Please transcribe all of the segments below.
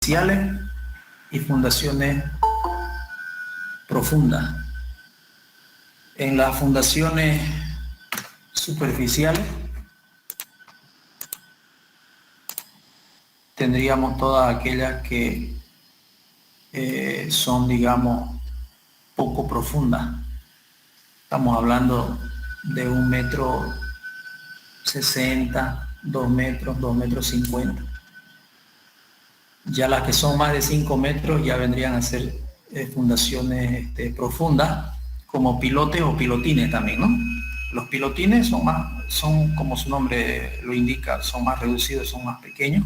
superficiales y fundaciones profundas. En las fundaciones superficiales tendríamos todas aquellas que son, digamos, poco profundas. Estamos hablando de 1,60 m, 2 metros, 2,50 m. Ya las que son más de 5 metros ya vendrían a ser fundaciones profundas, como pilotes o pilotines también, ¿no? Los pilotines son, como su nombre lo indica, son más reducidos, son más pequeños,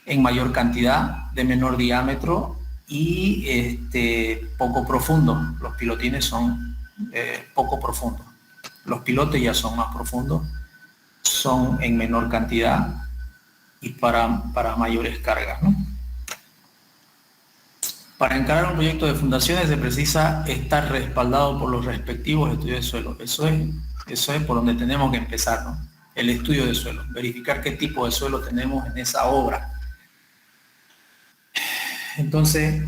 en mayor cantidad, de menor diámetro y poco profundos. Los pilotines son poco profundos. Los pilotes ya son más profundos, son en menor cantidad y para mayores cargas, ¿no? Para encarar un proyecto de fundaciones se precisa estar respaldado por los respectivos estudios de suelo. Eso es por donde tenemos que empezar, ¿no? El estudio de suelo, verificar qué tipo de suelo tenemos en esa obra. Entonces,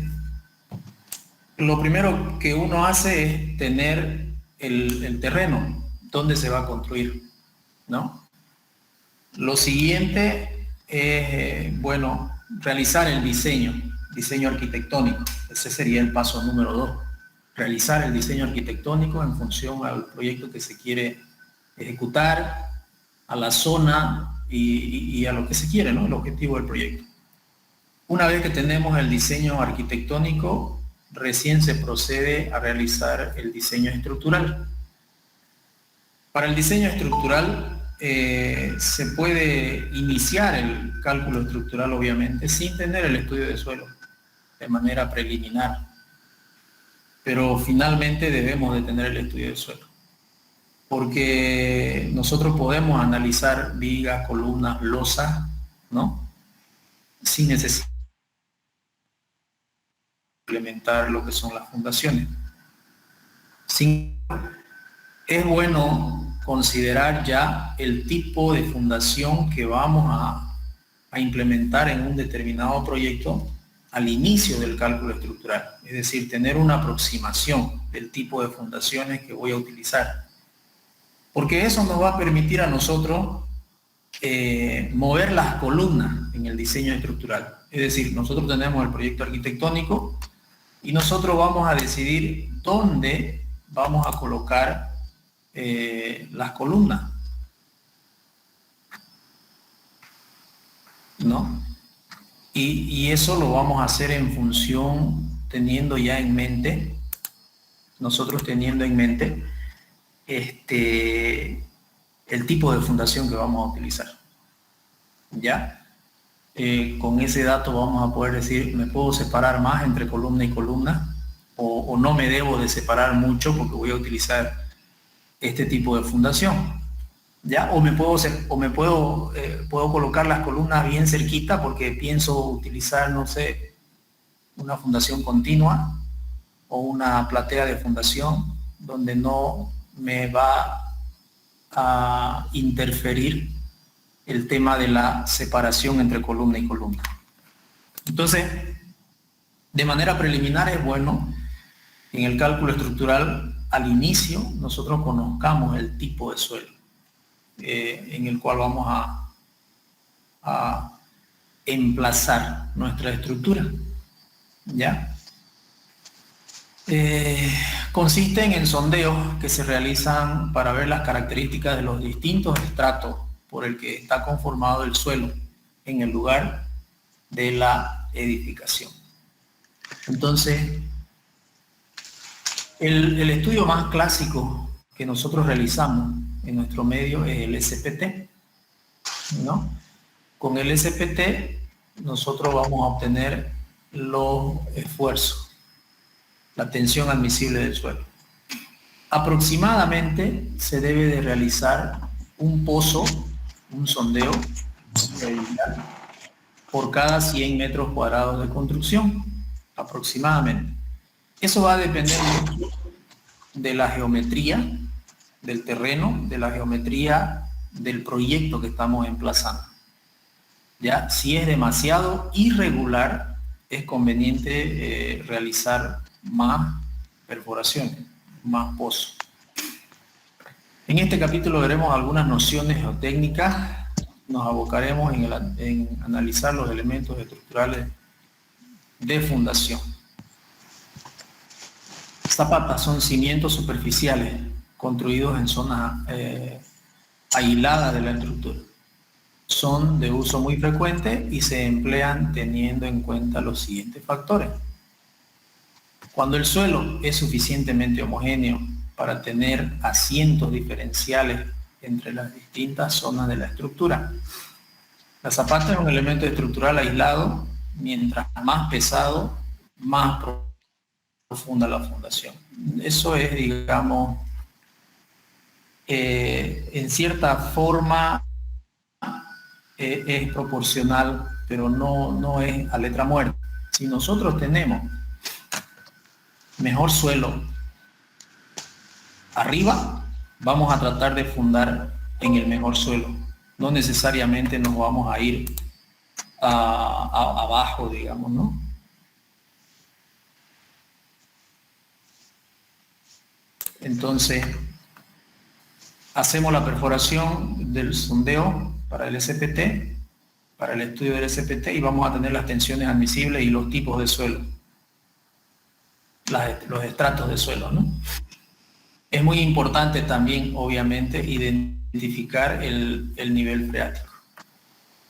lo primero que uno hace es tener el terreno, donde se va a construir, ¿no? Lo siguiente es, bueno, realizar el diseño arquitectónico. Ese sería el paso número 2. Realizar el diseño arquitectónico en función al proyecto que se quiere ejecutar, a la zona y a lo que se quiere, ¿no? El objetivo del proyecto. Una vez que tenemos el diseño arquitectónico, recién se procede a realizar el diseño estructural. Para el diseño estructural se puede iniciar el cálculo estructural, obviamente, sin tener el estudio de suelo, de manera preliminar. Pero finalmente debemos de tener el estudio de suelo, porque nosotros podemos analizar vigas, columnas, losas, ¿no? Sin necesidad de implementar lo que son las fundaciones. Es bueno considerar ya el tipo de fundación que vamos a implementar en un determinado proyecto al inicio del cálculo estructural, es decir, tener una aproximación del tipo de fundaciones que voy a utilizar, porque eso nos va a permitir a nosotros mover las columnas en el diseño estructural. Es decir, nosotros tenemos el proyecto arquitectónico y nosotros vamos a decidir dónde vamos a colocar las columnas, ¿no? Y eso lo vamos a hacer en función, teniendo ya en mente, nosotros teniendo en mente el tipo de fundación que vamos a utilizar, ¿ya? Con ese dato vamos a poder decir, ¿me puedo separar más entre columna y columna? O no me debo de separar mucho porque voy a utilizar este tipo de fundación, ¿ya? Puedo colocar las columnas bien cerquita porque pienso utilizar, no sé, una fundación continua o una platea de fundación donde no me va a interferir el tema de la separación entre columna y columna. Entonces, de manera preliminar es bueno, en el cálculo estructural, al inicio, nosotros conozcamos el tipo de suelo en el cual vamos a emplazar nuestra estructura, ¿ya? Consisten en sondeos que se realizan para ver las características de los distintos estratos por el que está conformado el suelo en el lugar de la edificación. Entonces, el estudio más clásico que nosotros realizamos en nuestro medio es el SPT, ¿no? Con el SPT nosotros vamos a obtener los esfuerzos, la tensión admisible del suelo. Aproximadamente se debe de realizar un pozo, un sondeo por cada 100 metros cuadrados de construcción, aproximadamente. Eso va a depender mucho de la geometría del terreno, de la geometría del proyecto que estamos emplazando. ¿ya? Si es demasiado irregular, es conveniente realizar más perforaciones, más pozos. En este capítulo veremos algunas nociones o técnicas. Nos abocaremos en analizar los elementos estructurales de fundación. Zapatas son cimientos superficiales construidos en zonas aisladas de la estructura. Son de uso muy frecuente y se emplean teniendo en cuenta los siguientes factores. Cuando el suelo es suficientemente homogéneo para tener asientos diferenciales entre las distintas zonas de la estructura. La zapata es un elemento estructural aislado, mientras más pesado, más profunda la fundación. Eso es, digamos, en cierta forma es proporcional, pero no es a letra muerta. Si nosotros tenemos mejor suelo arriba, vamos a tratar de fundar en el mejor suelo. No necesariamente nos vamos a ir abajo, digamos, ¿no? Entonces, hacemos la perforación del sondeo para el SPT, para el estudio del SPT, y vamos a tener las tensiones admisibles y los tipos de suelo, los estratos de suelo, ¿no? Es muy importante también, obviamente, identificar el nivel freático.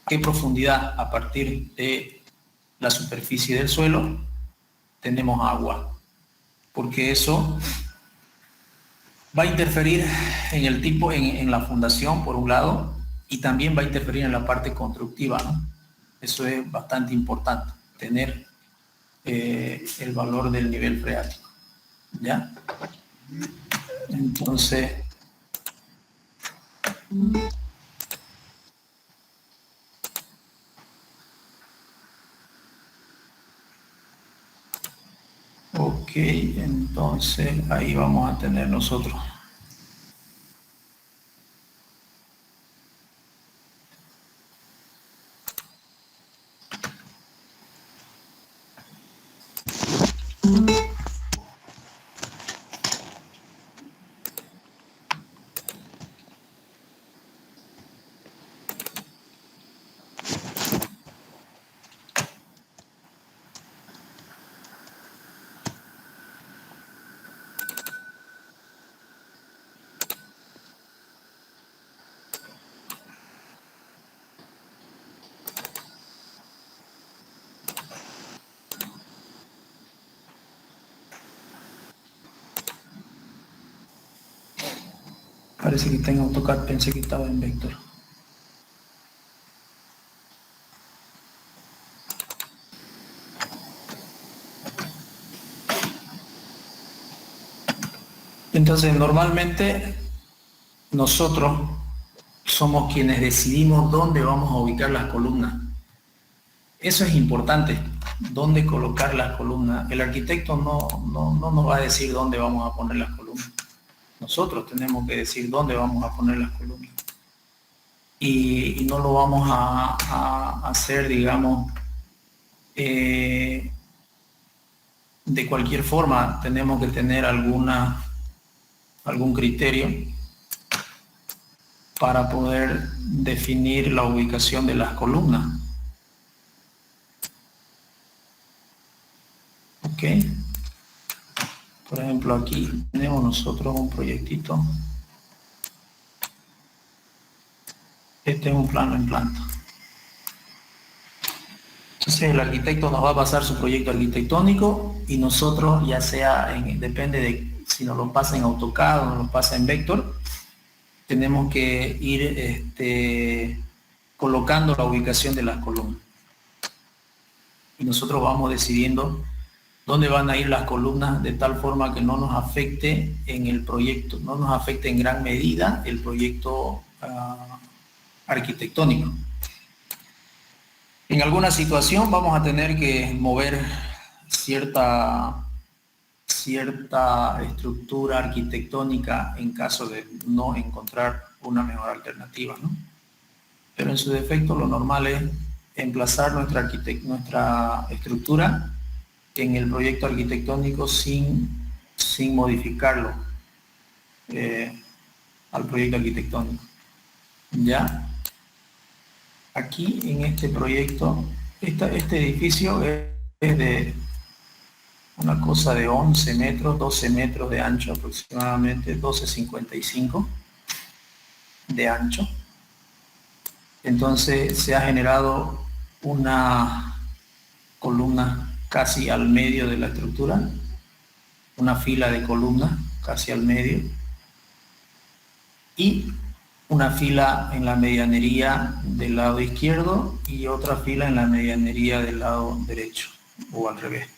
¿Qué profundidad a partir de la superficie del suelo tenemos agua? Porque eso va a interferir en el tipo, en la fundación, por un lado, y también va a interferir en la parte constructiva, ¿no? Eso es bastante importante, tener el valor del nivel freático, ¿ya? Entonces, ok, entonces ahí vamos a tener nosotros. Parece que tengo AutoCAD, pensé que estaba en Vector. Entonces, normalmente nosotros somos quienes decidimos dónde vamos a ubicar las columnas. Eso es importante, dónde colocar las columnas. El arquitecto no nos va a decir dónde vamos a poner las columnas. Nosotros tenemos que decir dónde vamos a poner las columnas. Y no lo vamos a hacer, digamos, de cualquier forma. Tenemos que tener algún criterio para poder definir la ubicación de las columnas. Ok. Por ejemplo, aquí tenemos nosotros un proyectito. Este es un plano en planta. Entonces el arquitecto nos va a pasar su proyecto arquitectónico y nosotros, ya sea, depende de si nos lo pasa en AutoCAD o nos lo pasa en Vector, tenemos que ir colocando la ubicación de las columnas. Y nosotros vamos decidiendo dónde van a ir las columnas de tal forma que no nos afecte en el proyecto, no nos afecte en gran medida el proyecto arquitectónico. En alguna situación vamos a tener que mover cierta estructura arquitectónica en caso de no encontrar una mejor alternativa, ¿no? Pero en su defecto lo normal es emplazar nuestra estructura en el proyecto arquitectónico sin modificarlo al proyecto arquitectónico. ¿Ya? Aquí en este proyecto, este edificio es de una cosa de 11 metros, 12 metros de ancho aproximadamente, 12,55 de ancho. Entonces se ha generado una columna casi al medio de la estructura, una fila de columnas casi al medio y una fila en la medianería del lado izquierdo y otra fila en la medianería del lado derecho o al revés.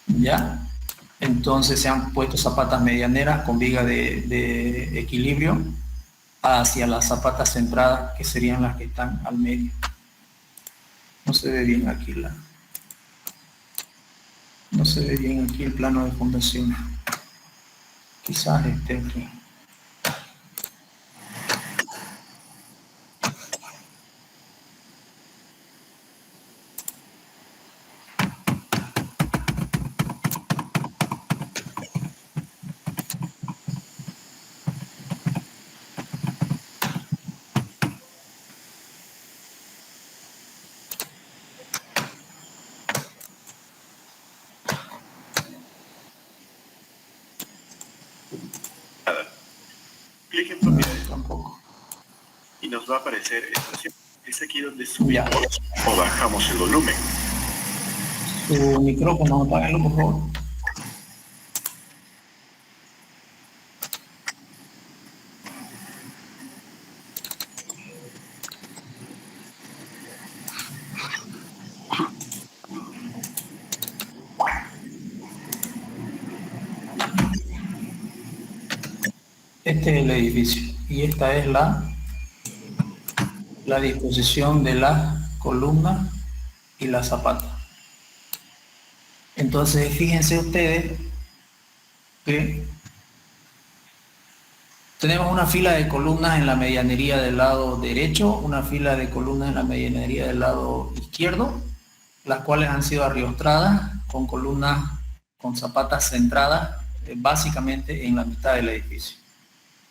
¿Ya? Entonces se han puesto zapatas medianeras con viga de equilibrio hacia las zapatas centradas, que serían las que están al medio. No se ve bien aquí no se ve bien aquí el plano de fundación. Quizás esté aquí. Clic en propiedades. No, tampoco. Y nos va a aparecer estación. Es aquí donde subimos o bajamos el volumen. Su micrófono, apáguenlo por favor. Este es el edificio y esta es la disposición de las columnas y las zapatas. Entonces fíjense ustedes que tenemos una fila de columnas en la medianería del lado derecho, una fila de columnas en la medianería del lado izquierdo, las cuales han sido arriostradas con columnas con zapatas centradas básicamente en la mitad del edificio.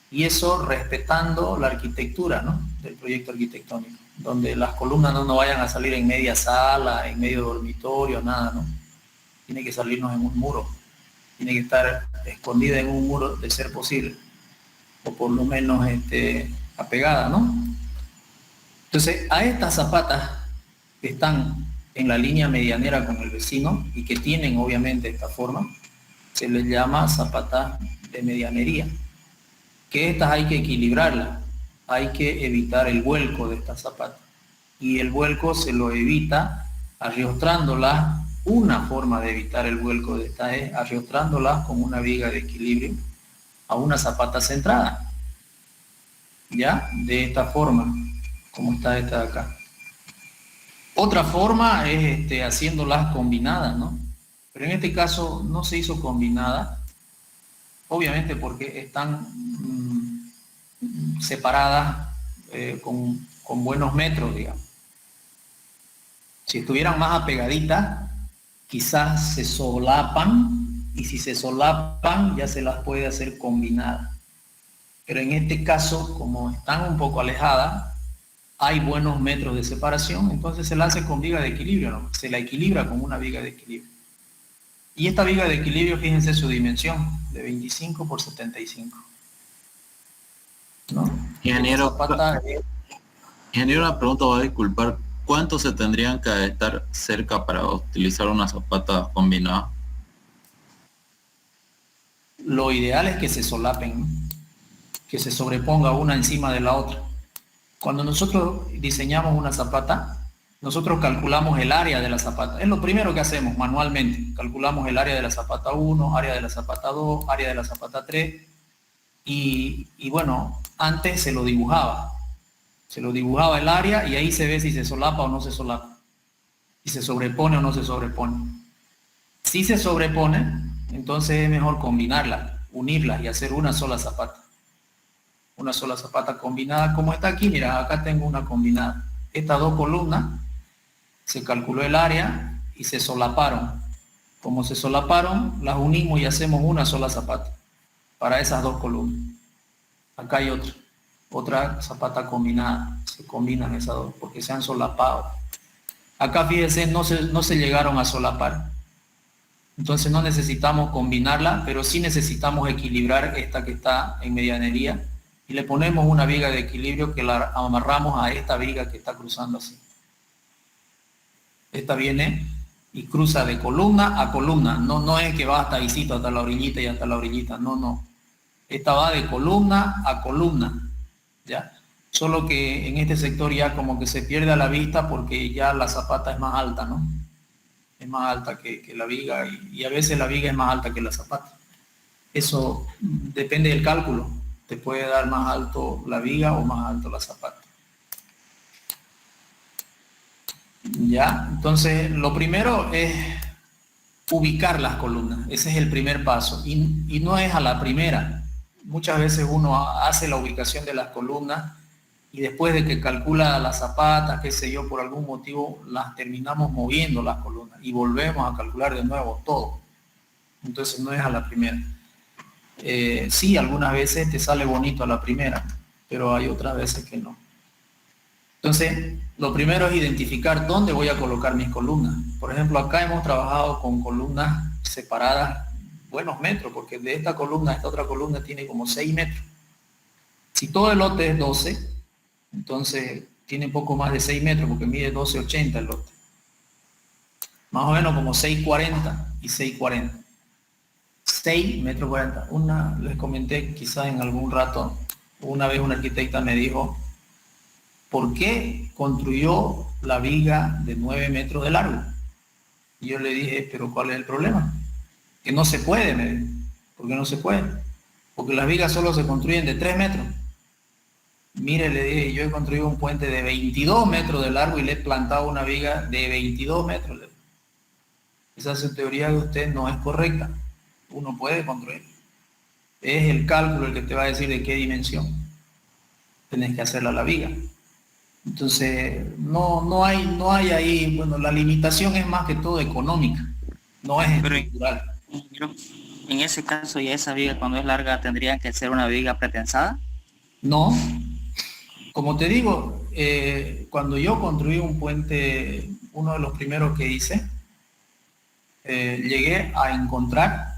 Y eso respetando la arquitectura, ¿no?, del proyecto arquitectónico, donde las columnas no vayan a salir en media sala, en medio dormitorio, nada, ¿no? Tiene que salirnos en un muro, tiene que estar escondida en un muro de ser posible, o por lo menos apegada, ¿no? Entonces, a estas zapatas que están en la línea medianera con el vecino y que tienen obviamente esta forma, se les llama zapatas de medianería. Que estas hay que equilibrarlas, hay que evitar el vuelco de estas zapatas. Y el vuelco se lo evita arriostrándolas. Una forma de evitar el vuelco de estas es arriostrándolas con una viga de equilibrio a una zapata centrada. ¿Ya? De esta forma, como está esta de acá. Otra forma es haciéndolas combinadas, ¿no? Pero en este caso no se hizo combinada, obviamente porque están separadas con buenos metros, digamos. Si estuvieran más apegaditas, quizás se solapan, y si se solapan ya se las puede hacer combinadas. Pero en este caso, como están un poco alejadas, hay buenos metros de separación, entonces se la hace con viga de equilibrio, ¿no? Se la equilibra con una viga de equilibrio. Y esta viga de equilibrio, fíjense su dimensión, de 25 por 75. ¿No? Ingeniero, una pregunta, va a disculpar. ¿Cuántos se tendrían que estar cerca para utilizar una zapata combinada? Lo ideal es que se solapen, que se sobreponga una encima de la otra. Cuando nosotros diseñamos una zapata, nosotros calculamos el área de la zapata. Es lo primero que hacemos manualmente. Calculamos el área de la zapata 1, área de la zapata 2, área de la zapata 3. Y bueno, antes se lo dibujaba. Se lo dibujaba el área y ahí se ve si se solapa o no se solapa. Si se sobrepone o no se sobrepone. Si se sobrepone, entonces es mejor combinarla, unirlas y hacer una sola zapata. Una sola zapata combinada, como está aquí, mira, acá tengo una combinada. Estas dos columnas, se calculó el área y se solaparon. Como se solaparon, las unimos y hacemos una sola zapata para esas dos columnas. Acá hay otra zapata combinada. Se combinan esas dos porque se han solapado. Acá fíjense, no se llegaron a solapar. Entonces no necesitamos combinarla, pero sí necesitamos equilibrar esta que está en medianería y le ponemos una viga de equilibrio que la amarramos a esta viga que está cruzando así. Esta viene y cruza de columna a columna. No es que va hasta ahí, hasta la orillita y hasta la orillita. No. Esta va de columna a columna. ¿Ya? Solo que en este sector ya como que se pierde a la vista porque ya la zapata es más alta, ¿no? Es más alta que la viga y a veces la viga es más alta que la zapata. Eso depende del cálculo. Te puede dar más alto la viga o más alto la zapata. Ya, entonces lo primero es ubicar las columnas. Ese es el primer paso y no es a la primera. Muchas veces uno hace la ubicación de las columnas y después de que calcula las zapatas, qué sé yo, por algún motivo las terminamos moviendo las columnas y volvemos a calcular de nuevo todo. Entonces no es a la primera. Sí, algunas veces te sale bonito a la primera, pero hay otras veces que no. Entonces, lo primero es identificar dónde voy a colocar mis columnas. Por ejemplo, acá hemos trabajado con columnas separadas buenos metros, porque de esta columna a esta otra columna tiene como 6 metros. Si todo el lote es 12, entonces tiene poco más de 6 metros, porque mide 12,80 el lote. Más o menos como 6,40 y 6,40. 6 metros 40. Les comenté quizás en algún rato, una vez una arquitecta me dijo, ¿por qué construyó la viga de 9 metros de largo? Y yo le dije, ¿pero cuál es el problema? Que no se puede, me dijo. ¿Por qué no se puede? Porque las vigas solo se construyen de 3 metros. Mire, le dije, yo he construido un puente de 22 metros de largo y le he plantado una viga de 22 metros. Esa teoría de usted no es correcta. Uno puede construir. Es el cálculo el que te va a decir de qué dimensión tenés que hacerla la viga. Entonces, no hay ahí, bueno, la limitación es más que todo económica, no es estructural. Pero en ese caso, ¿y esa viga cuando es larga tendría que ser una viga pretensada? No, como te digo, cuando yo construí un puente, uno de los primeros que hice, llegué a encontrar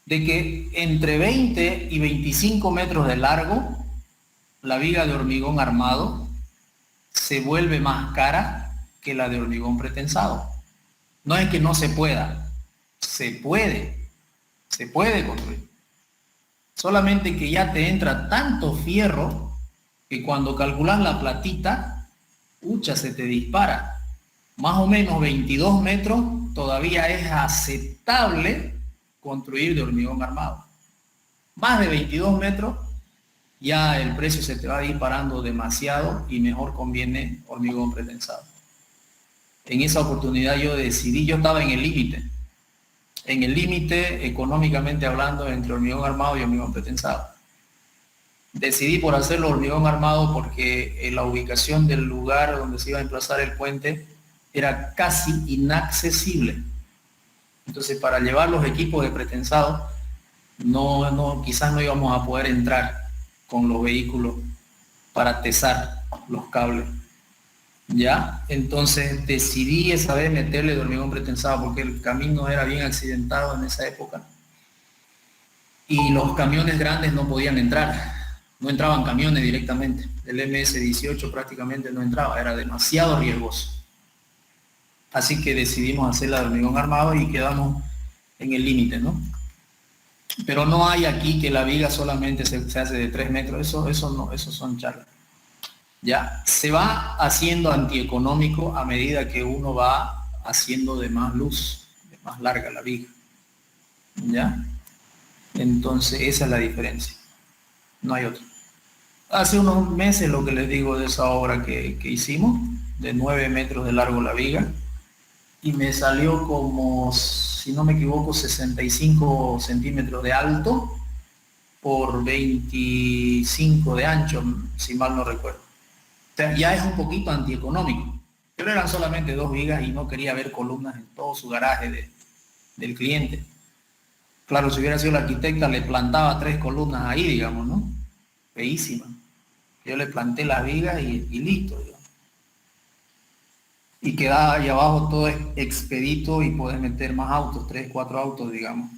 de que entre 20 y 25 metros de largo, la viga de hormigón armado se vuelve más cara que la de hormigón pretensado. No es que no se pueda, se puede construir. Solamente que ya te entra tanto fierro que cuando calculas la platita, se te dispara. Más o menos 22 metros todavía es aceptable construir de hormigón armado. Más de 22 metros ya el precio se te va disparando demasiado y mejor conviene hormigón pretensado. En esa oportunidad yo decidí, yo estaba en el límite económicamente hablando entre hormigón armado y hormigón pretensado. Decidí por hacerlo hormigón armado porque la ubicación del lugar donde se iba a emplazar el puente era casi inaccesible. Entonces para llevar los equipos de pretensado quizás no íbamos a poder entrar con los vehículos para tesar los cables. ¿Ya? Entonces decidí esa vez meterle de hormigón pretensado porque el camino era bien accidentado en esa época y los camiones grandes no podían entrar, no entraban camiones directamente, el MS-18 prácticamente no entraba, era demasiado riesgoso. Así que decidimos hacerla de hormigón armado y quedamos en el límite, ¿no? Pero no hay aquí que la viga solamente se hace de 3 metros, eso son charlas. Ya, se va haciendo antieconómico a medida que uno va haciendo de más luz, de más larga la viga. ¿Ya? Entonces esa es la diferencia. No hay otra. Hace unos meses lo que les digo de esa obra que hicimos, de 9 metros de largo la viga, y me salió como, si no me equivoco, 65 centímetros de alto por 25 de ancho, si mal no recuerdo. O sea, ya es un poquito antieconómico. Pero eran solamente 2 vigas y no quería ver columnas en todo su garaje del cliente. Claro, si hubiera sido la arquitecta, le plantaba 3 columnas ahí, digamos, ¿no? Feísima. Yo le planté las vigas y listo, digamos. Y quedaba ahí abajo todo expedito y puedes meter más autos, 3, 4 autos, digamos,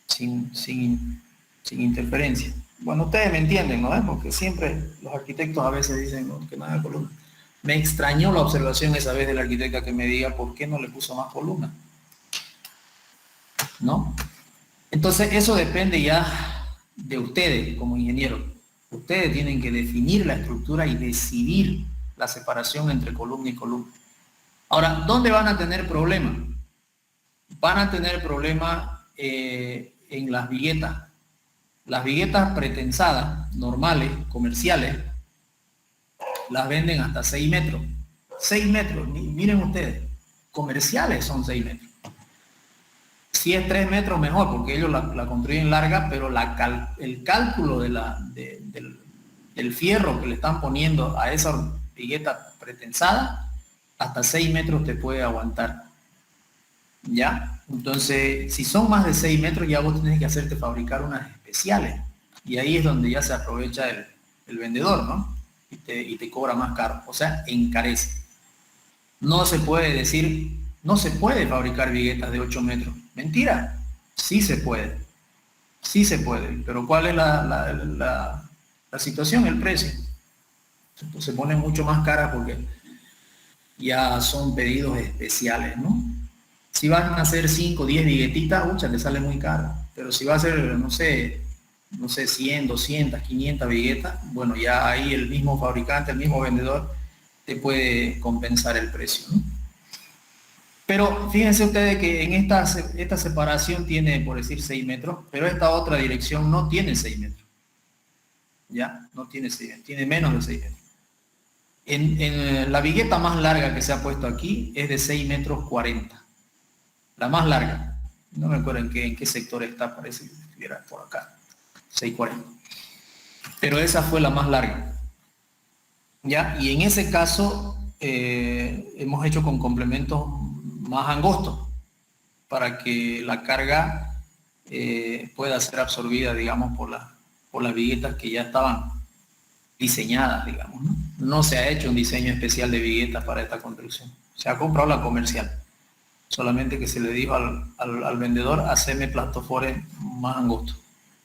sin interferencia. Bueno, ustedes me entienden, ¿no? Porque siempre los arquitectos a veces dicen, ¿no?, que no haya columna. Me extrañó la observación esa vez de la arquitecta que me diga por qué no le puso más columna, ¿no? Entonces eso depende ya de ustedes como ingenieros. Ustedes tienen que definir la estructura y decidir la separación entre columna y columna. Ahora, ¿dónde van a tener problemas? Van a tener problemas en las viguetas. Las viguetas pretensadas, normales, comerciales, las venden hasta 6 metros. 6 metros, miren ustedes, comerciales son 6 metros. Si es 3 metros mejor, porque ellos la construyen larga, pero el cálculo del fierro que le están poniendo a esa vigueta pretensada, hasta 6 metros te puede aguantar. ¿Ya? Entonces, si son más de 6 metros, ya vos tenés que hacerte fabricar unas especiales. Y ahí es donde ya se aprovecha el vendedor, ¿no? Y te cobra más caro. O sea, encarece. No se puede decir, no se puede fabricar viguetas de 8 metros. Mentira. Sí se puede. Sí se puede. Pero ¿cuál es la situación? El precio. Entonces, se pone mucho más cara porque ya son pedidos especiales, ¿no? Si van a hacer 5, 10 viguetitas, muchas te sale muy caro. Pero si va a ser, no sé, 100, 200, 500 viguetas, bueno, ya ahí el mismo fabricante, el mismo vendedor, te puede compensar el precio, ¿no? Pero fíjense ustedes que en esta separación tiene, por decir, 6 metros, pero esta otra dirección no tiene 6 metros. ¿Ya? No tiene 6 metros, tiene menos de 6 metros. En la vigueta más larga que se ha puesto aquí es de 6 metros 40. La más larga. No me acuerdo en qué sector está, parece que estuviera por acá. 640. Pero esa fue la más larga. ¿Ya? Y en ese caso hemos hecho con complementos más angostos para que la carga pueda ser absorbida, digamos, por las viguetas que ya estaban diseñadas, digamos, ¿no? No se ha hecho un diseño especial de viguetas para esta construcción. Se ha comprado la comercial. Solamente que se le dijo al vendedor, haceme plastofores más angostos.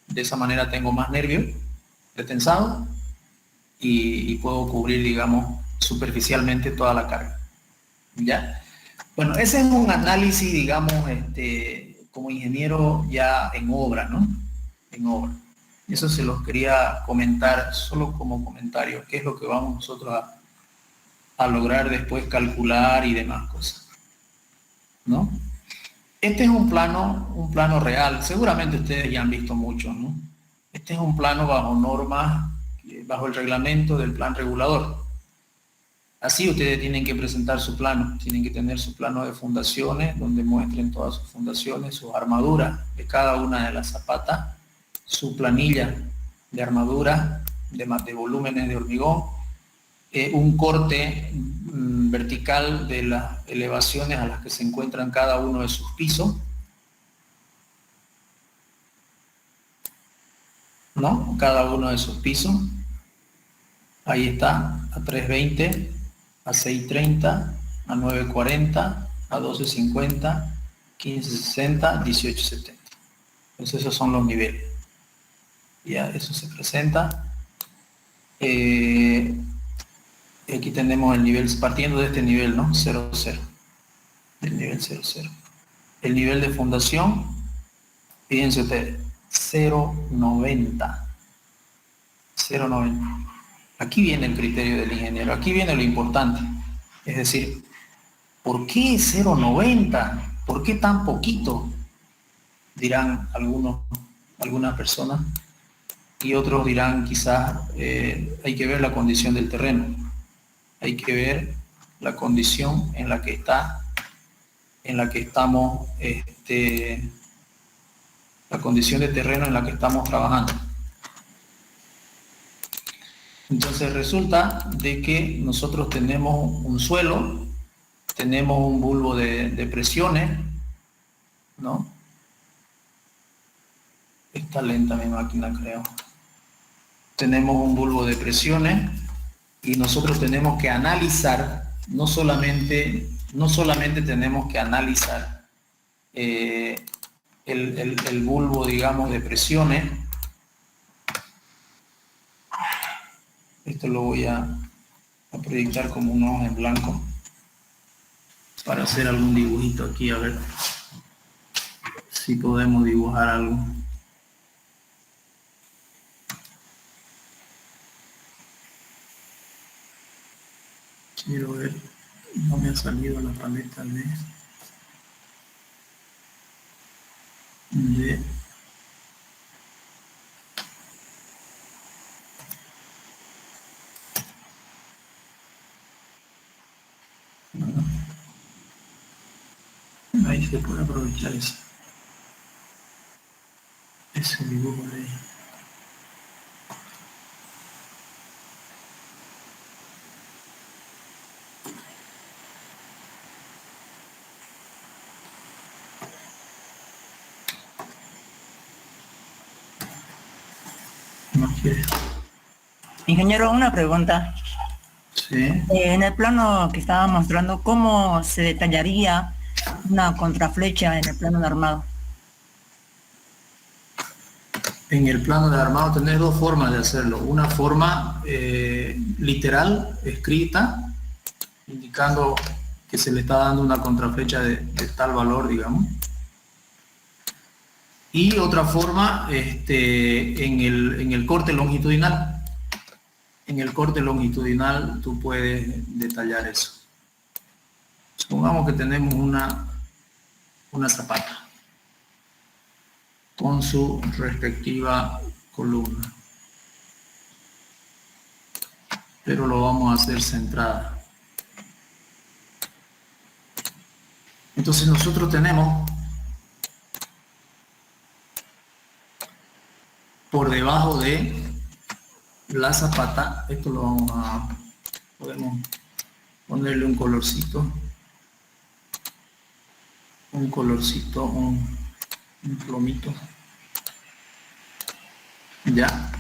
De esa manera tengo más nervios pretensados y puedo cubrir, digamos, superficialmente toda la carga. ¿Ya? Bueno, ese es un análisis, digamos, como ingeniero ya en obra, ¿no? En obra. Eso se los quería comentar solo como comentario, qué es lo que vamos nosotros a lograr después calcular y demás cosas, ¿no? Este es un plano real, seguramente ustedes ya han visto mucho, ¿no? Este es un plano bajo normas, bajo el reglamento del plan regulador. Así ustedes tienen que presentar su plano, tienen que tener su plano de fundaciones, donde muestren todas sus fundaciones, sus armaduras de cada una de las zapatas, su planilla de armadura, de volúmenes de hormigón, un corte vertical de las elevaciones a las que se encuentran cada uno de sus pisos, ¿no? Cada uno de sus pisos. Ahí está, a 320, a 630, a 940, a 1250, 1560, 1870. Entonces esos son los niveles. Ya, eso se presenta. Aquí tenemos el nivel, partiendo de este nivel, ¿no? 00. El nivel 00. El nivel de fundación, fíjense ustedes, 0,90. 0,90. Aquí viene el criterio del ingeniero, aquí viene lo importante. Es decir, ¿por qué 0,90? ¿Por qué tan poquito? Dirán algunas personas. Y otros dirán, quizás hay que ver la condición del terreno. Hay que ver la condición en la que estamos, la condición de terreno en la que estamos trabajando. Entonces resulta de que nosotros tenemos un suelo, tenemos un bulbo de presiones, ¿no? Está lenta mi máquina, creo. Tenemos un bulbo de presiones y nosotros tenemos que analizar, no solamente tenemos que analizar el bulbo, digamos, de presiones. Esto lo voy a proyectar como una hoja en blanco para hacer algún dibujito aquí, a ver si podemos dibujar algo. Quiero ver, no me ha salido la paleta de ahí se puede aprovechar ese dibujo de ahí. No quiere. Ingeniero, una pregunta. Sí. En el plano que estaba mostrando, ¿cómo se detallaría una contraflecha en el plano de armado? En el plano de armado tenés dos formas de hacerlo. Una forma literal, escrita, indicando que se le está dando una contraflecha de tal valor, digamos. Y otra forma en el corte longitudinal. En el corte longitudinal tú puedes detallar eso. Supongamos que tenemos una zapata con su respectiva columna, pero lo vamos a hacer centrada. Entonces nosotros tenemos por debajo de la zapata, esto lo podemos ponerle un colorcito, un plomito. Ya.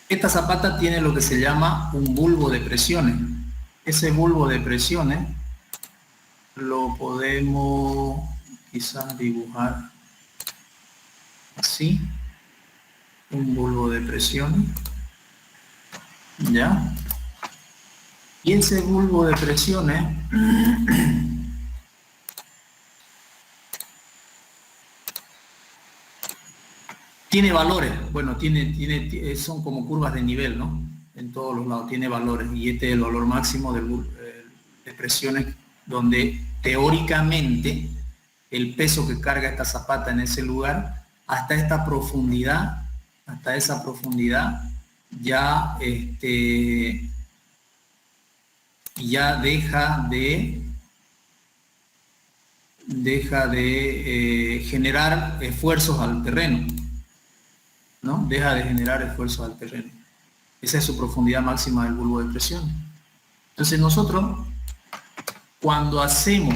Esta zapata tiene lo que se llama un bulbo de presiones. Ese bulbo de presiones lo podemos quizás dibujar así. Un bulbo de presiones. Ya. Y ese bulbo de presiones tiene valores. Bueno, son como curvas de nivel, ¿no? En todos los lados tiene valores. Y este es el valor máximo de presiones, donde teóricamente el peso que carga esta zapata en ese lugar, hasta esa profundidad ya ya deja de generar esfuerzos al terreno, ¿no? Deja de generar esfuerzos al terreno. Esa es su profundidad máxima del bulbo de presión. Entonces nosotros, cuando hacemos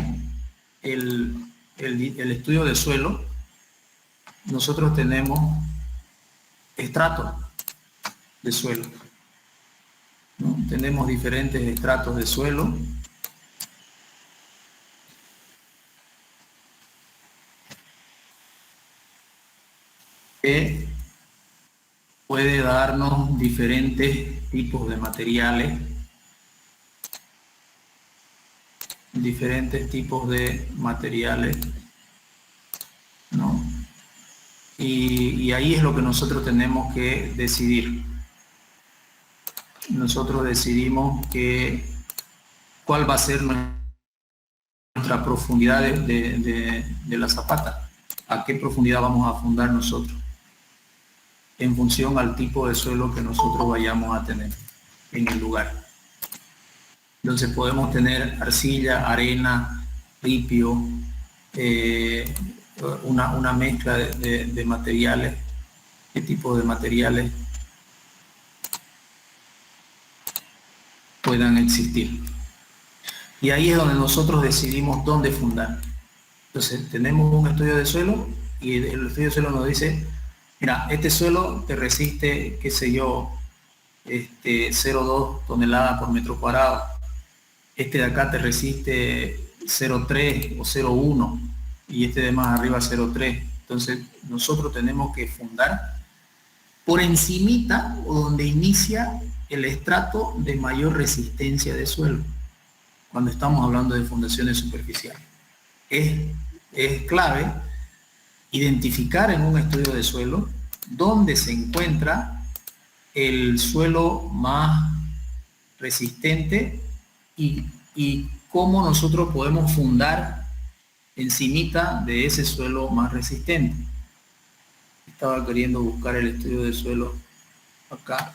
el estudio de suelo, nosotros tenemos estratos de suelo, ¿no? Tenemos diferentes estratos de suelo. Que puede darnos diferentes tipos de materiales, ¿no? Y ahí es lo que nosotros tenemos que decidir. Nosotros decidimos cuál va a ser nuestra profundidad de la zapata, a qué profundidad vamos a fundar nosotros, en función al tipo de suelo que nosotros vayamos a tener en el lugar. Entonces podemos tener arcilla, arena, ripio, una mezcla de materiales. ¿Qué tipo de materiales? puedan existir. Y ahí es donde nosotros decidimos dónde fundar. Entonces tenemos un estudio de suelo y el estudio de suelo nos dice, mira, este suelo te resiste, qué sé yo, 0,2 toneladas por metro cuadrado. Este de acá te resiste 0,3 o 0,1 y este de más arriba 0,3. Entonces nosotros tenemos que fundar por encimita o donde inicia el estrato de mayor resistencia de suelo cuando estamos hablando de fundaciones superficiales. Es clave identificar en un estudio de suelo dónde se encuentra el suelo más resistente y cómo nosotros podemos fundar encimita de ese suelo más resistente. Estaba queriendo buscar el estudio de suelo acá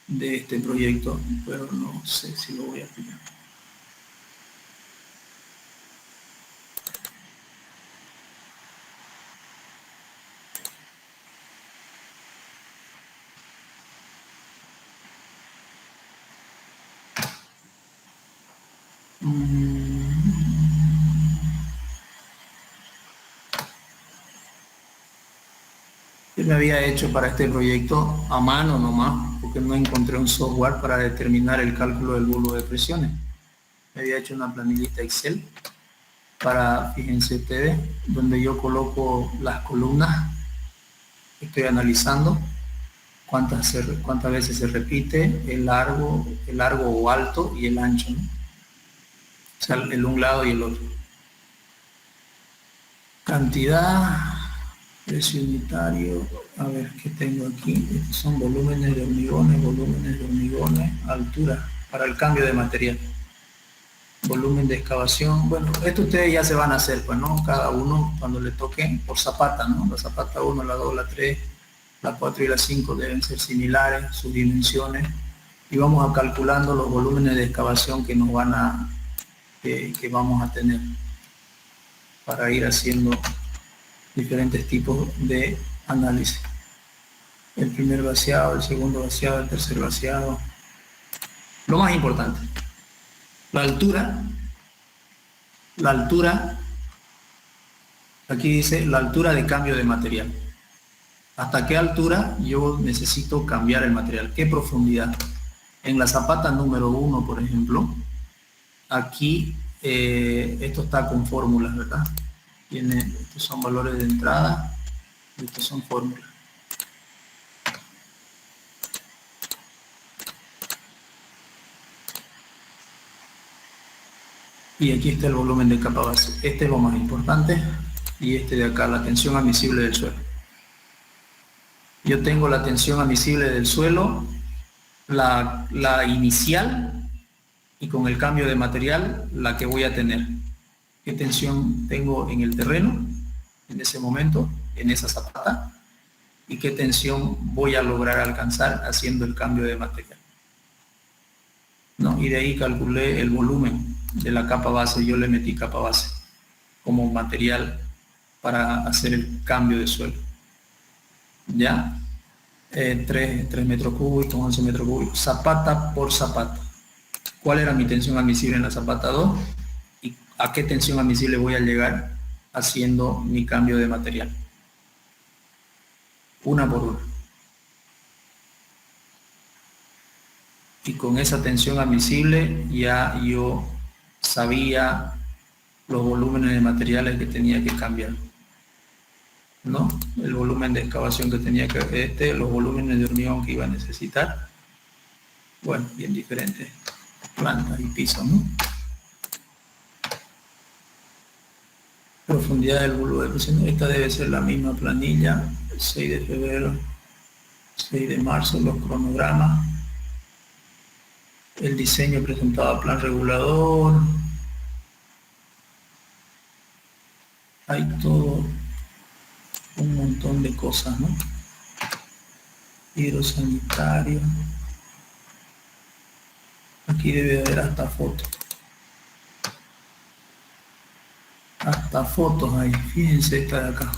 de este proyecto, pero no sé si lo voy a pillar. Yo me había hecho para este proyecto a mano nomás, porque no encontré un software para determinar el cálculo del bulbo de presiones. Me había hecho una planillita Excel para, fíjense ustedes, donde yo coloco las columnas, estoy analizando cuántas veces se repite el largo o alto y el ancho, ¿no? O sea, el un lado y el otro. Cantidad, precio unitario, a ver qué tengo aquí. Estos son volúmenes de hormigones, altura para el cambio de material. Volumen de excavación, bueno, esto ustedes ya se van a hacer, pues, ¿no? Cada uno cuando le toquen por zapata, ¿no? La zapata 1, la 2, la 3, la 4 y la 5 deben ser similares, sus dimensiones, y vamos a calculando los volúmenes de excavación que nos van a que vamos a tener para ir haciendo diferentes tipos de análisis. El primer vaciado, el segundo vaciado, el tercer vaciado. Lo más importante, la altura, aquí dice la altura de cambio de material. ¿Hasta qué altura yo necesito cambiar el material? ¿Qué profundidad? En la zapata número 1, por ejemplo, aquí esto está con fórmulas, ¿verdad? Estos son valores de entrada y estos son fórmulas. Y aquí está el volumen de capa base. Este es lo más importante y este de acá, la tensión admisible del suelo. Yo tengo la tensión admisible del suelo, la inicial, y con el cambio de material, la que voy a tener. ¿Qué tensión tengo en el terreno, en ese momento, en esa zapata? ¿Y qué tensión voy a lograr alcanzar haciendo el cambio de material? ¿No? Y de ahí calculé el volumen de la capa base. Yo le metí capa base como material para hacer el cambio de suelo. ¿Ya? 3 metros cúbicos, 11 metros cúbicos, zapata por zapata. ¿Cuál era mi tensión admisible en la zapata 2? ¿Y a qué tensión admisible voy a llegar haciendo mi cambio de material? Una por una. Y con esa tensión admisible ya yo sabía los volúmenes de materiales que tenía que cambiar, ¿no? El volumen de excavación que tenía que, los volúmenes de hormigón que iba a necesitar. Bueno, bien diferentes plantas y pisos, ¿no? Profundidad del bulbo de presión. Esta debe ser la misma planilla. El 6 de febrero, 6 de marzo, los cronogramas. El diseño presentado a plan regulador. Hay todo un montón de cosas, ¿no? Hidrosanitario. Aquí debe haber hasta fotos. Hasta fotos ahí. Fíjense esta de acá.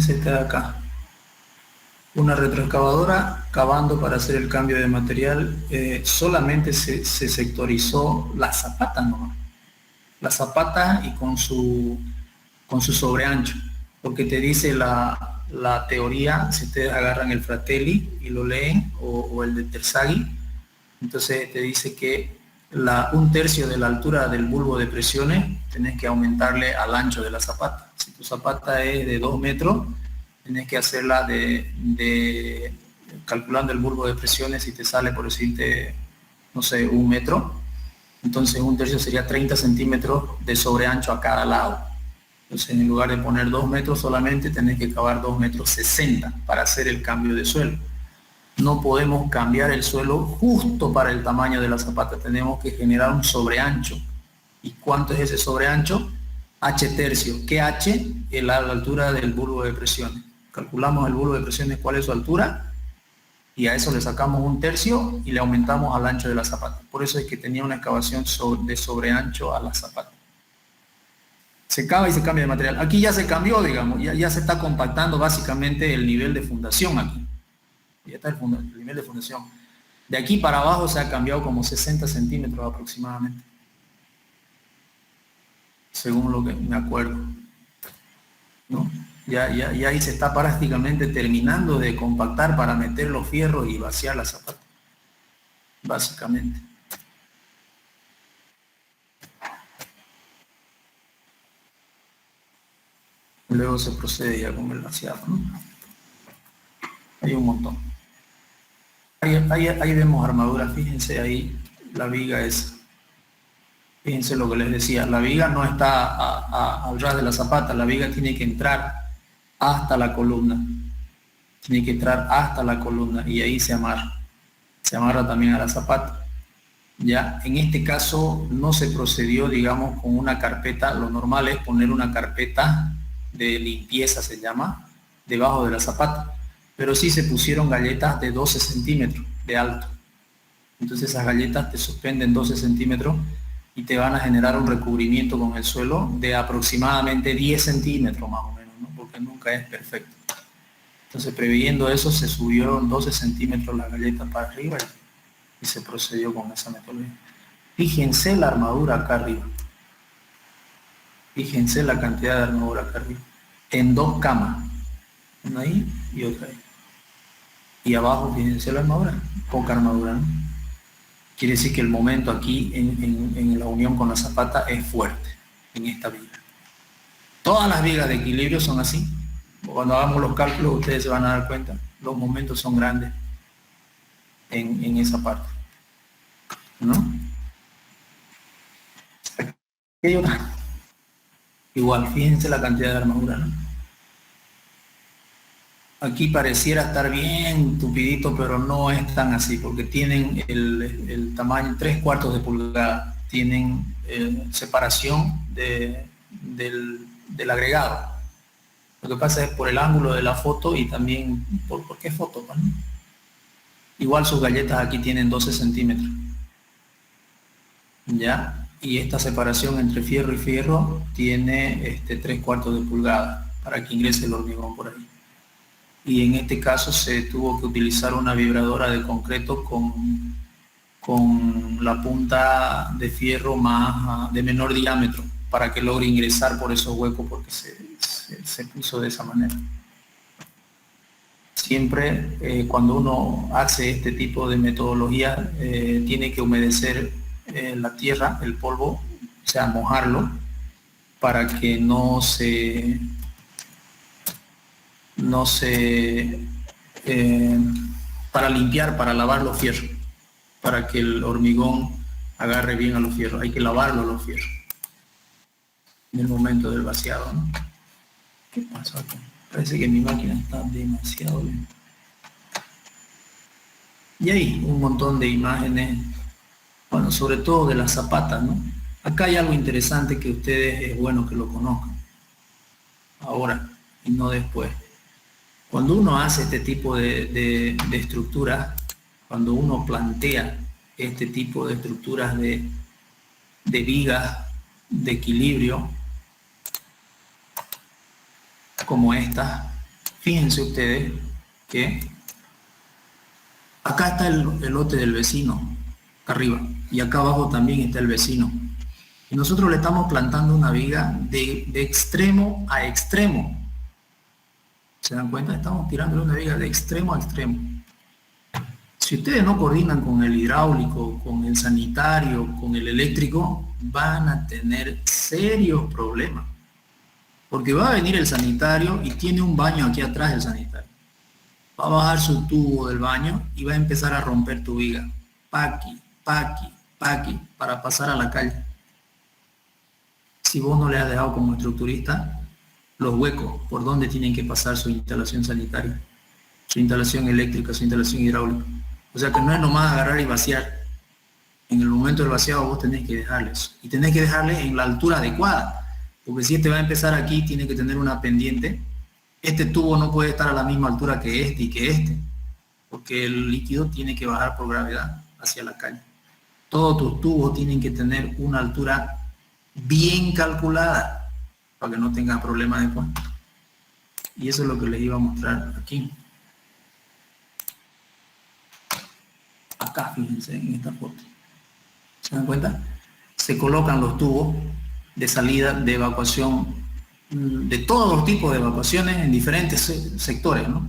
Fíjense esta de acá. Una retroexcavadora cavando para hacer el cambio de material. Solamente se sectorizó la zapata nomás. La zapata y con su sobreancho. Porque te dice la teoría, si ustedes agarran el Fratelli y lo leen, o el de Terzaghi, entonces te dice que un tercio de la altura del bulbo de presiones tenés que aumentarle al ancho de la zapata. Si tu zapata es de 2 metros, tenés que hacerla calculando el bulbo de presiones, y te sale, por decirte, no sé, 1 metro. Entonces un tercio sería 30 centímetros de sobreancho a cada lado. Entonces, en lugar de poner 2 metros solamente, tenés que cavar 2 metros 60 para hacer el cambio de suelo. No podemos cambiar el suelo justo para el tamaño de la zapata, tenemos que generar un sobreancho. ¿Y cuánto es ese sobreancho? H tercio. ¿Qué H? La altura del bulbo de presiones. Calculamos el bulbo de presiones, cuál es su altura, y a eso le sacamos 1 tercio y le aumentamos al ancho de la zapata. Por eso es que tenía una excavación de sobreancho a la zapata. Se cava y se cambia de material. Aquí ya se cambió, digamos, ya se está compactando básicamente el nivel de fundación aquí. Ya está el nivel de fundación. De aquí para abajo se ha cambiado como 60 centímetros aproximadamente, según lo que me acuerdo, ¿no? Ya ahí se está prácticamente terminando de compactar para meter los fierros y vaciar la zapata, básicamente. Luego se procede ya con el vaciado, ¿no? Hay un montón. Ahí vemos armadura, fíjense ahí, la viga es, fíjense lo que les decía, la viga no está al ras de la zapata, la viga tiene que entrar hasta la columna, y ahí se amarra también a la zapata. Ya, en este caso no se procedió, digamos, con una carpeta. Lo normal es poner una carpeta de limpieza, se llama, debajo de la zapata, pero sí se pusieron galletas de 12 centímetros de alto. Entonces esas galletas te suspenden 12 centímetros y te van a generar un recubrimiento con el suelo de aproximadamente 10 centímetros más o menos, ¿no? Porque nunca es perfecto. Entonces, previendo eso, se subieron 12 centímetros las galletas para arriba y se procedió con esa metodología. Fíjense la armadura acá arriba. Fíjense la cantidad de armadura acá arriba. En 2 camas. Una ahí y otra ahí. Y abajo, fíjense la armadura. Poca armadura, ¿no? Quiere decir que el momento aquí en la unión con la zapata es fuerte en esta viga. Todas las vigas de equilibrio son así. Cuando hagamos los cálculos ustedes se van a dar cuenta. Los momentos son grandes en esa parte, ¿no? Aquí hay otra. Igual, fíjense la cantidad de armadura, ¿no? Aquí pareciera estar bien tupidito, pero no es tan así, porque tienen el tamaño 3/4 de pulgada, tienen separación del agregado. Lo que pasa es por el ángulo de la foto y también por qué foto, ¿no? Igual sus galletas aquí tienen 12 centímetros, ¿ya? Y esta separación entre fierro y fierro tiene 3/4 de pulgada para que ingrese el hormigón por ahí. Y en este caso se tuvo que utilizar una vibradora de concreto con la punta de fierro de menor diámetro para que logre ingresar por esos huecos, porque se puso de esa manera. Siempre cuando uno hace este tipo de metodología tiene que humedecer la tierra, el polvo, o sea, mojarlo para que para limpiar, para lavar los fierros, para que el hormigón agarre bien a los fierros. Hay que lavarlo los fierros en el momento del vaciado, ¿no? ¿Qué pasó aquí? Parece que mi máquina está demasiado lenta. Y hay un montón de imágenes, bueno, sobre todo de las zapatas, ¿no? Acá hay algo interesante que ustedes es bueno que lo conozcan ahora y no después. Cuando uno hace este tipo de estructuras, cuando uno plantea este tipo de estructuras de vigas de equilibrio, como esta, fíjense ustedes que acá está el lote del vecino, acá arriba, y acá abajo también está el vecino. Y nosotros le estamos plantando una viga de extremo a extremo. ¿Se dan cuenta? Estamos tirándole una viga de extremo a extremo. Si ustedes no coordinan con el hidráulico, con el sanitario, con el eléctrico, van a tener serios problemas. Porque va a venir el sanitario y tiene un baño aquí atrás del sanitario. Va a bajar su tubo del baño y va a empezar a romper tu viga. Paqui, paqui, paqui, para pasar a la calle. Si vos no le has dejado como estructurista los huecos por donde tienen que pasar su instalación sanitaria, su instalación eléctrica, su instalación hidráulica. O sea que no es nomás agarrar y vaciar. En el momento del vaciado vos tenés que dejarles. Y tenés que dejarles en la altura adecuada. Porque si este va a empezar aquí, tiene que tener una pendiente. Este tubo no puede estar a la misma altura que este y que este. Porque el líquido tiene que bajar por gravedad hacia la calle. Todos tus tubos tienen que tener una altura bien calculada para que no tengas problemas después. Y eso es lo que les iba a mostrar aquí. Acá, fíjense en esta foto. ¿Se dan cuenta? Se colocan los tubos de salida, de evacuación, de todos los tipos de evacuaciones en diferentes sectores, ¿no?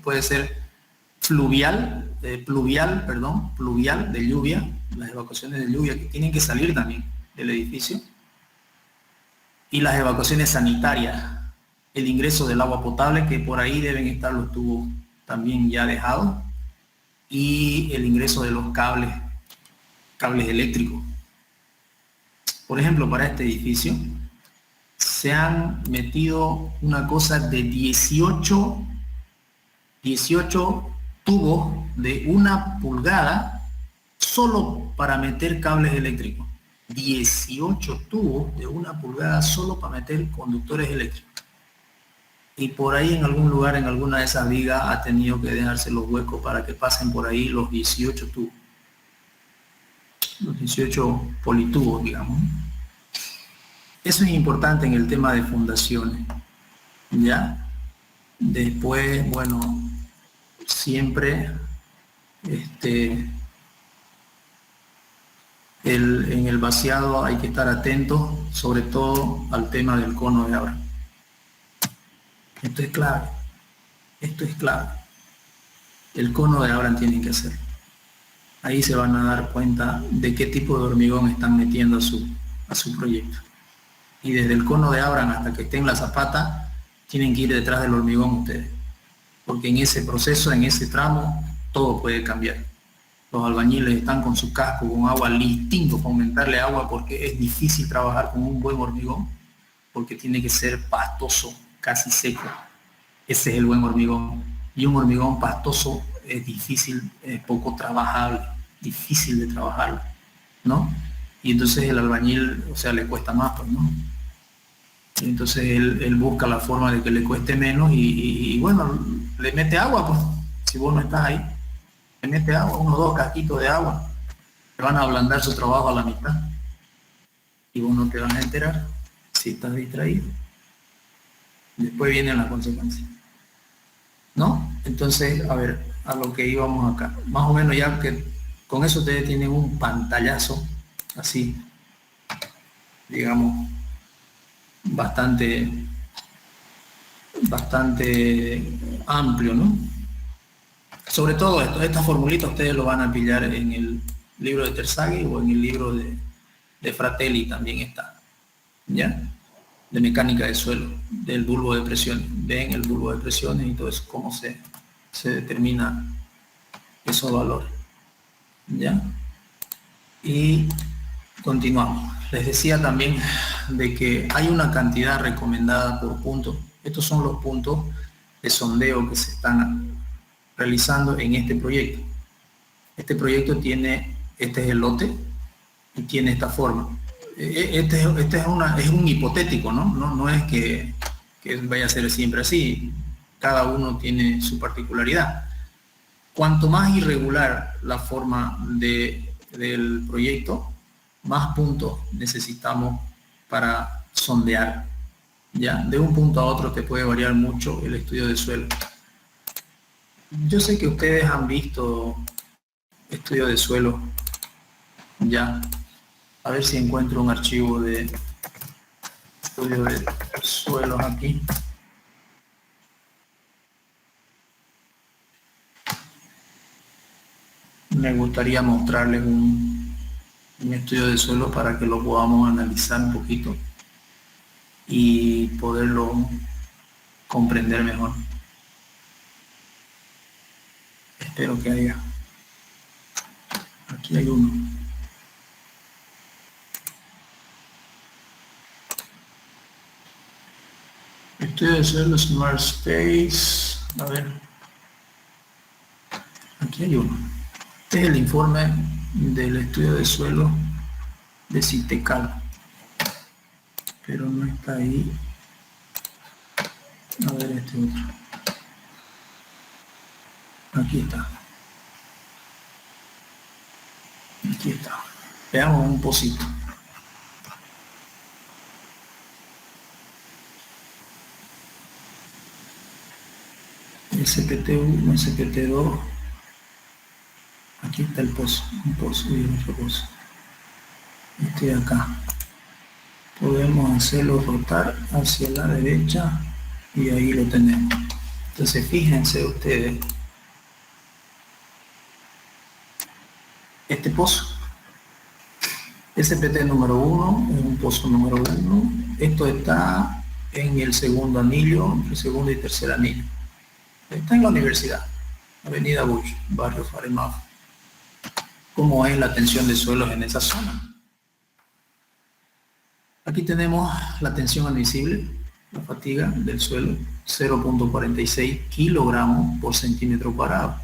Puede ser pluvial, de lluvia, las evacuaciones de lluvia que tienen que salir también del edificio, y las evacuaciones sanitarias, el ingreso del agua potable, que por ahí deben estar los tubos también ya dejados, y el ingreso de los cables eléctricos. Por ejemplo, para este edificio se han metido una cosa de 18 tubos de 1 pulgada solo para meter cables eléctricos. 18 tubos de 1 pulgada solo para meter conductores eléctricos. Y por ahí en algún lugar, en alguna de esas vigas, ha tenido que dejarse los huecos para que pasen por ahí los 18 tubos. Los 18 politubos, digamos. Eso es importante en el tema de fundaciones. ¿Ya? Después, bueno, siempre en el vaciado hay que estar atentos, sobre todo al tema del cono de Abraham. Esto es clave. Esto es clave. El cono de Abraham tienen que hacerlo. Ahí se van a dar cuenta de qué tipo de hormigón están metiendo a su proyecto. Y desde el cono de Abraham hasta que estén la zapata, tienen que ir detrás del hormigón ustedes. Porque en ese proceso, en ese tramo, todo puede cambiar. Los albañiles están con su casco, con agua listinto para aumentarle agua, porque es difícil trabajar con un buen hormigón, porque tiene que ser pastoso, casi seco. Ese es el buen hormigón. Y un hormigón pastoso es difícil, es poco trabajable, difícil de trabajarlo, ¿no? Y entonces el albañil, o sea, le cuesta más, pues, ¿no? Y entonces él busca la forma de que le cueste menos y bueno, le mete agua, pues, si vos no estás ahí, le mete agua, 1 o 2 casquitos de agua, te van a ablandar su trabajo a la mitad y vos no te vas a enterar si estás distraído. Después vienen las consecuencias, ¿no? Entonces, a ver, a lo que íbamos acá, más o menos ya que con eso ustedes tienen un pantallazo así, digamos, bastante amplio, ¿no? Sobre todo esto, estas formulitas ustedes lo van a pillar en el libro de Terzaghi o en el libro de Fratelli también está, ¿ya? De mecánica de suelo, del bulbo de presiones. Ven el bulbo de presiones y todo eso, cómo se determina esos valores, ¿ya? Y continuamos. Les decía también de que hay una cantidad recomendada por punto. Estos son los puntos de sondeo que se están realizando en este proyecto. Este proyecto tiene, este es el lote y tiene esta forma. Este es un hipotético, ¿no? No es que vaya a ser siempre así. Cada uno tiene su particularidad. Cuanto más irregular la forma del proyecto, más puntos necesitamos para sondear, Ya, de un punto a otro te puede variar mucho el estudio de suelo. Yo sé que ustedes han visto estudio de suelo. Ya, a ver si encuentro un archivo de estudio de suelos aquí. Me gustaría mostrarles un estudio de suelo para que lo podamos analizar un poquito y poderlo comprender mejor. Espero que haya. Aquí hay uno. Estudio de suelo Smart Space. A ver. Aquí hay uno. Este es el informe del estudio de suelo de Citecal. Pero no está ahí. A ver este otro. Aquí está. Aquí está. Veamos un pocito. SPT1, SPT2. Aquí está el pozo, un pozo y otro pozo. Este de acá. Podemos hacerlo rotar hacia la derecha y ahí lo tenemos. Entonces fíjense ustedes. Este pozo. SPT número 1 es un pozo número 1. Esto está en el segundo anillo, entre el segundo y tercer anillo. Está en la universidad, Avenida Bush, barrio Faremaf. ¿Cómo es la tensión de suelos en esa zona? Aquí tenemos la tensión admisible, la fatiga del suelo, 0.46 kilogramos por centímetro cuadrado.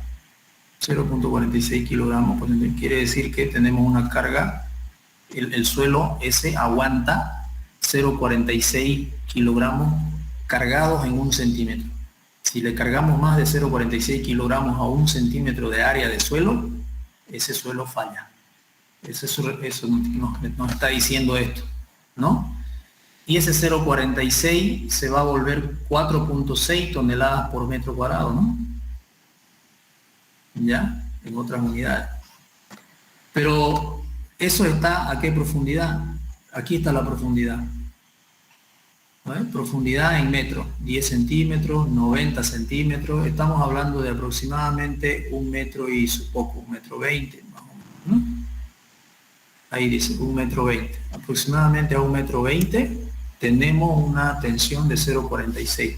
0.46 kilogramos por centímetro. Quiere decir que tenemos una carga, el suelo ese aguanta 0.46 kilogramos cargados en un centímetro. Si le cargamos más de 0.46 kilogramos a un centímetro de área de suelo, ese suelo falla. Eso nos está diciendo esto, ¿no? Y ese 0.46 se va a volver 4.6 toneladas por metro cuadrado, ¿no? Ya, en otras unidades. Pero eso está a qué profundidad. Aquí está la profundidad. ¿Vale? Profundidad en metros, 10 centímetros, 90 centímetros. Estamos hablando de aproximadamente 1 metro y su poco, 1,20 m más o menos, ¿no? Ahí dice 1,20 m. Aproximadamente a 1,20 m tenemos una tensión de 0.46.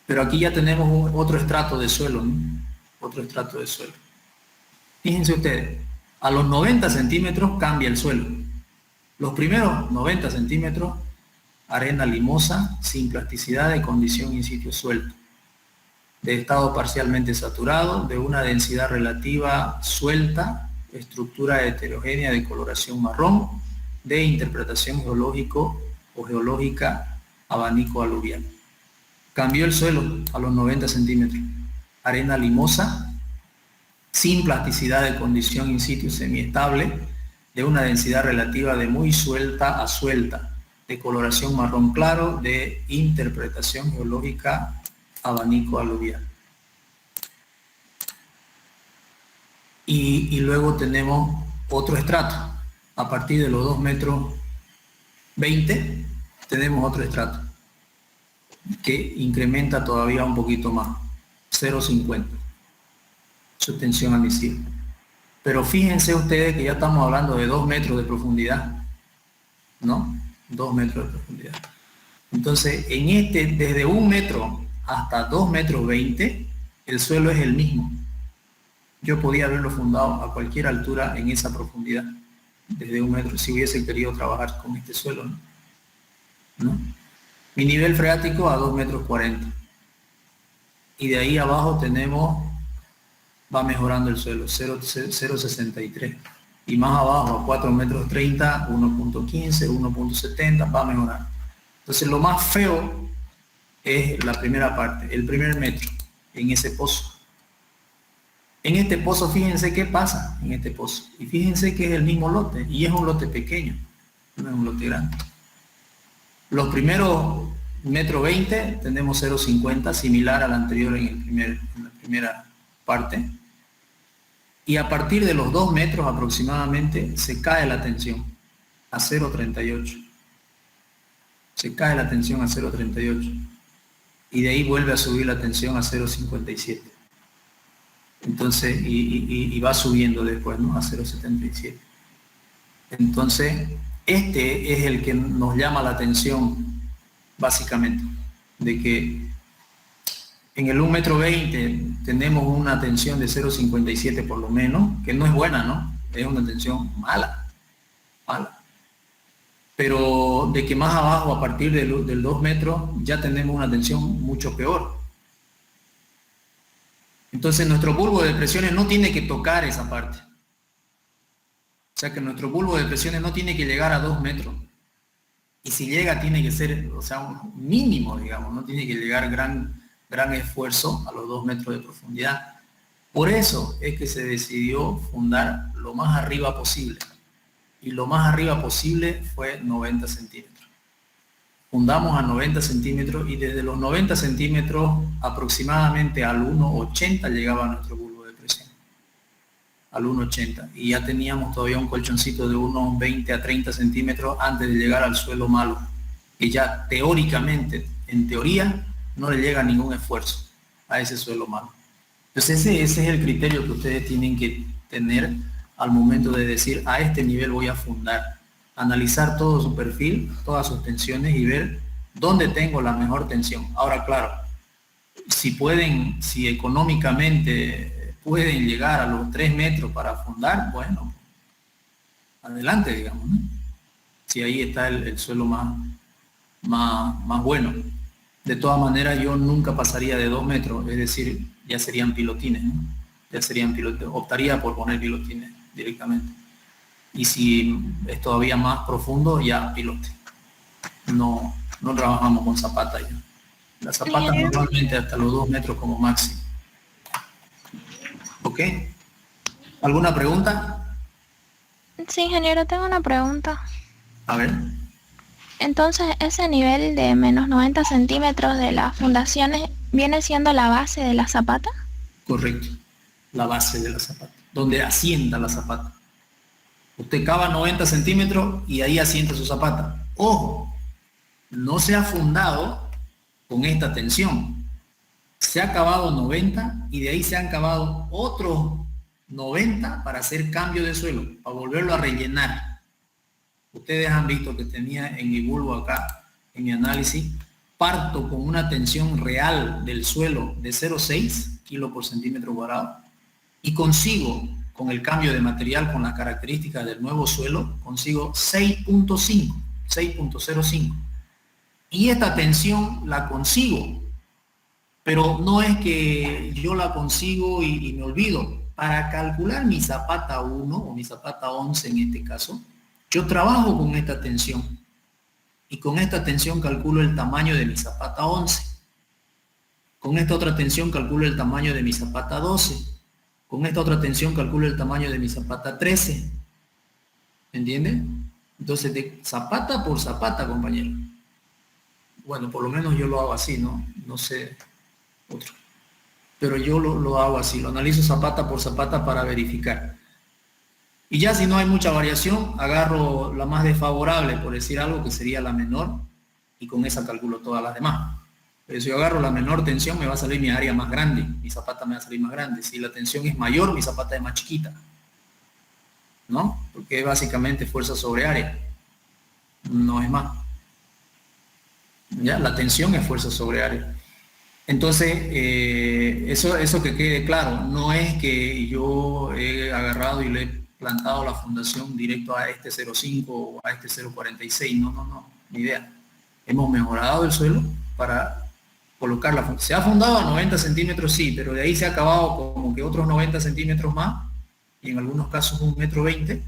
Pero aquí ya tenemos otro estrato de suelo, ¿no? Otro estrato de suelo. Fíjense ustedes, a los 90 centímetros cambia el suelo. Los primeros 90 centímetros, arena limosa, sin plasticidad de condición in situ suelto, de estado parcialmente saturado, de una densidad relativa suelta, estructura heterogénea de coloración marrón, de interpretación geológico o geológica, abanico aluvial. Cambió el suelo a los 90 centímetros. Arena limosa, sin plasticidad de condición in situ semiestable, de una densidad relativa de muy suelta a suelta, de coloración marrón claro, de interpretación geológica, abanico aluvial. Y luego tenemos otro estrato. A partir de los 2,20 m tenemos otro estrato que incrementa todavía un poquito más, 0,50 su tensión admisible. Pero fíjense ustedes que ya estamos hablando de 2 metros de profundidad, ¿no? 2 metros de profundidad. Entonces, en este, desde 1 metro hasta 2,20 m, el suelo es el mismo. Yo podía haberlo fundado a cualquier altura en esa profundidad, desde 1 metro, si hubiese querido trabajar con este suelo, ¿no? Mi nivel freático a 2,40 m. Y de ahí abajo tenemos, va mejorando el suelo, 0,63. Y más abajo, a 4,30 metros, 1,15, 1,70, va a mejorar. Entonces lo más feo es la primera parte, el primer metro, en ese pozo. En este pozo, fíjense qué pasa en este pozo. Y fíjense que es el mismo lote, y es un lote pequeño, no es un lote grande. Los primeros 1,20 m tenemos 0,50, similar al anterior en la primera parte. Y a partir de los 2 metros aproximadamente se cae la tensión a 0,38. Se cae la tensión a 0,38. Y de ahí vuelve a subir la tensión a 0,57. Entonces, y va subiendo después, ¿no? A 0,77. Entonces, este es el que nos llama la atención, básicamente, de que en el 1,20 m tenemos una tensión de 0,57 por lo menos, que no es buena, ¿no? Es una tensión mala. Pero de que más abajo, a partir del 2 metros, ya tenemos una tensión mucho peor. Entonces nuestro bulbo de presiones no tiene que tocar esa parte. O sea que nuestro bulbo de presiones no tiene que llegar a 2 metros. Y si llega tiene que ser, o sea, un mínimo, digamos, no tiene que llegar gran esfuerzo a los 2 metros de profundidad. Por eso es que se decidió fundar lo más arriba posible. Y lo más arriba posible fue 90 centímetros. Fundamos a 90 centímetros y desde los 90 centímetros aproximadamente al 1,80 llegaba nuestro bulbo de presión. Al 1,80. Y ya teníamos todavía un colchoncito de unos 20 a 30 centímetros antes de llegar al suelo malo. Que ya teóricamente, en teoría, no le llega ningún esfuerzo a ese suelo malo. Entonces ese es el criterio que ustedes tienen que tener al momento de decir, a este nivel voy a fundar. Analizar todo su perfil, todas sus tensiones y ver dónde tengo la mejor tensión. Ahora, claro, si económicamente pueden llegar a los 3 metros para fundar, bueno, adelante, digamos, ¿no? Si ahí está el suelo más bueno. De todas maneras, yo nunca pasaría de 2 metros, es decir, ya serían pilotines, ¿no? Ya serían pilotines. Optaría por poner pilotines directamente. Y si es todavía más profundo, ya pilote. No trabajamos con zapata ya. La zapata normalmente hasta los 2 metros como máximo. ¿Ok? ¿Alguna pregunta? Sí, ingeniero, tengo una pregunta. A ver. Entonces, ese nivel de menos 90 centímetros de las fundaciones viene siendo la base de la zapata. Correcto. La base de la zapata. Donde asienta la zapata. Usted cava 90 centímetros y ahí asienta su zapata. Ojo, no se ha fundado con esta tensión. Se ha cavado 90 y de ahí se han cavado otros 90 para hacer cambio de suelo, para volverlo a rellenar. Ustedes han visto que tenía en mi bulbo acá, en mi análisis, parto con una tensión real del suelo de 0,6 kilos por centímetro cuadrado y consigo, con el cambio de material, con las características del nuevo suelo, consigo 6.5, 6.05. Y esta tensión la consigo, pero no es que yo la consigo y me olvido. Para calcular mi zapata 1 o mi zapata 11 en este caso, yo trabajo con esta tensión. Y con esta tensión calculo el tamaño de mi zapata 11. Con esta otra tensión calculo el tamaño de mi zapata 12. Con esta otra tensión calculo el tamaño de mi zapata 13. ¿Entienden? Entonces, de zapata por zapata, compañero. Bueno, por lo menos yo lo hago así, ¿no? No sé otro. Pero yo lo hago así, lo analizo zapata por zapata para verificar. Y ya si no hay mucha variación, agarro la más desfavorable, por decir algo, que sería la menor, y con esa calculo todas las demás. Pero si yo agarro la menor tensión, me va a salir mi área más grande, mi zapata me va a salir más grande. Si la tensión es mayor, mi zapata es más chiquita, ¿no? Porque es básicamente fuerza sobre área, no es más. ¿Ya? La tensión es fuerza sobre área. Entonces, eso que quede claro, no es que yo he agarrado y le he plantado la fundación directo a este 0,5 o a este 0,46, no, ni idea. Hemos mejorado el suelo para colocar la fundación. Se ha fundado a 90 centímetros, sí, pero de ahí se ha acabado como que otros 90 centímetros más, y en algunos casos 1,20 m,